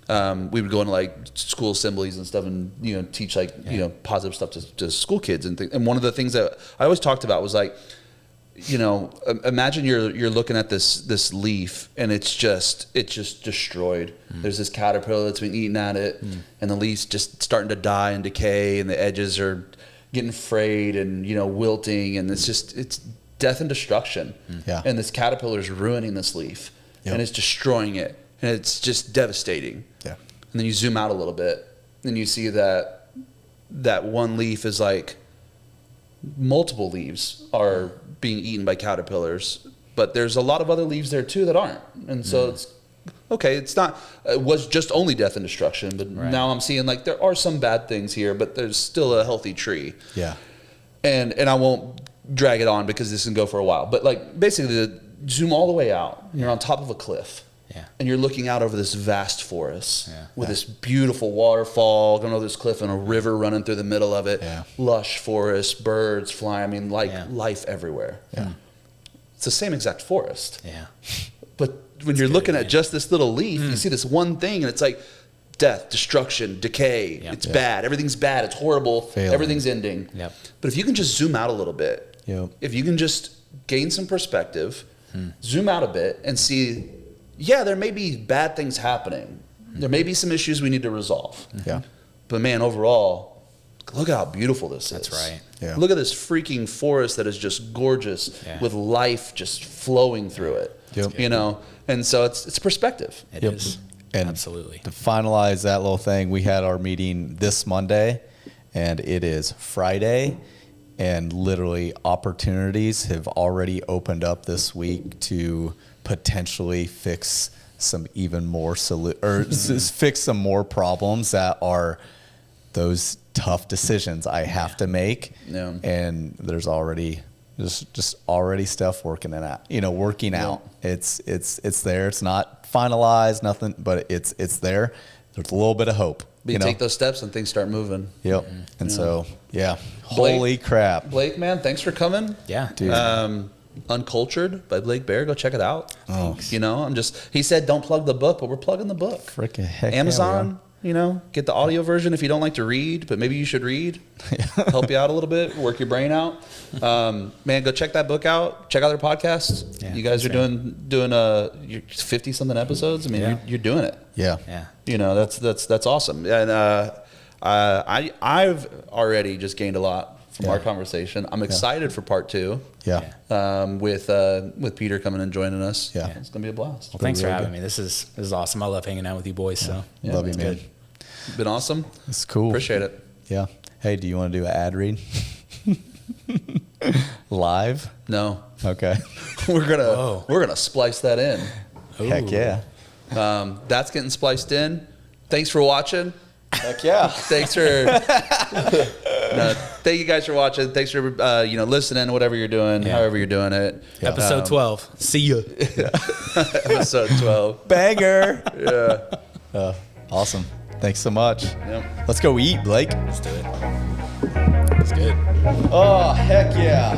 We would go into school assemblies and stuff and teach positive stuff to school kids and things. And one of the things that I always talked about was imagine you're looking at this leaf and it's just destroyed. There's this caterpillar that's been eating at it, and the leaf's just starting to die and decay, and the edges are getting frayed and wilting, and it's death and destruction. Yeah. And this caterpillar is ruining this leaf, and it's destroying it, and it's just devastating. Yeah. And then you zoom out a little bit, and you see that one leaf is multiple leaves are being eaten by caterpillars, but there's a lot of other leaves there too that aren't. And so it's okay. It was just only death and destruction, but now I'm seeing there are some bad things here, but there's still a healthy tree. Yeah. And I won't drag it on because this can go for a while, but basically zoom all the way out. You're on top of a cliff. Yeah. And you're looking out over this vast forest with this beautiful waterfall going over this cliff and a river running through the middle of it. Yeah. Lush forest, birds flying. Life everywhere. Yeah. It's the same exact forest. Yeah. But when you're looking at just this little leaf, you see this one thing, and it's death, destruction, decay. Yep. It's bad. Everything's bad. It's horrible. Failing. Everything's ending. Yep. But if you can just zoom out a little bit, if you can just gain some perspective, zoom out a bit and see, there may be bad things happening. There may be some issues we need to resolve. Yeah. But man, overall, look at how beautiful this is. That's right. Yeah. Look at this freaking forest that is just gorgeous with life just flowing through it. Yep. And so it's perspective. It is. And absolutely. To finalize that little thing, we had our meeting this Monday, and it is Friday, and literally opportunities have already opened up this week to potentially fix some even more fix some more problems that are those tough decisions I have to make. Yeah. And there's already just already stuff working out. It's there. It's not finalized, nothing, but it's there. There's a little bit of hope. You take those steps and things start moving. Yep. And so, holy crap. Blake, man, thanks for coming. Yeah. Dude. Uncultured by Blake Behr. Go check it out. Oh. He said don't plug the book, but we're plugging the book. Frickin' heck. Amazon, get the audio version if you don't like to read, but maybe you should read. Help you out a little bit, work your brain out. Man, go check that book out. Check out their podcast. Yeah, you guys are doing 50 something episodes. I mean, you're doing it. Yeah. That's awesome. And I've already just gained a lot from our conversation. I'm excited for part 2. Yeah. With Peter coming and joining us. Yeah. It's gonna be a blast. Well, thanks for really having me. This is awesome. I love hanging out with you boys. So Love you, man. Been awesome. It's cool. Appreciate it. Yeah. Hey, do you want to do an ad read? Live? No. Okay. We're gonna splice that in. Heck yeah. That's getting spliced in. Thanks for watching. Heck yeah. Thanks for thank you guys for watching. Thanks for listening, whatever you're doing, however you're doing it. Yeah. Episode 12. See ya. Episode 12. Banger. Yeah. Awesome. Thanks so much. Yep. Let's go eat, Blake. Let's do it. It's good. Oh, heck yeah.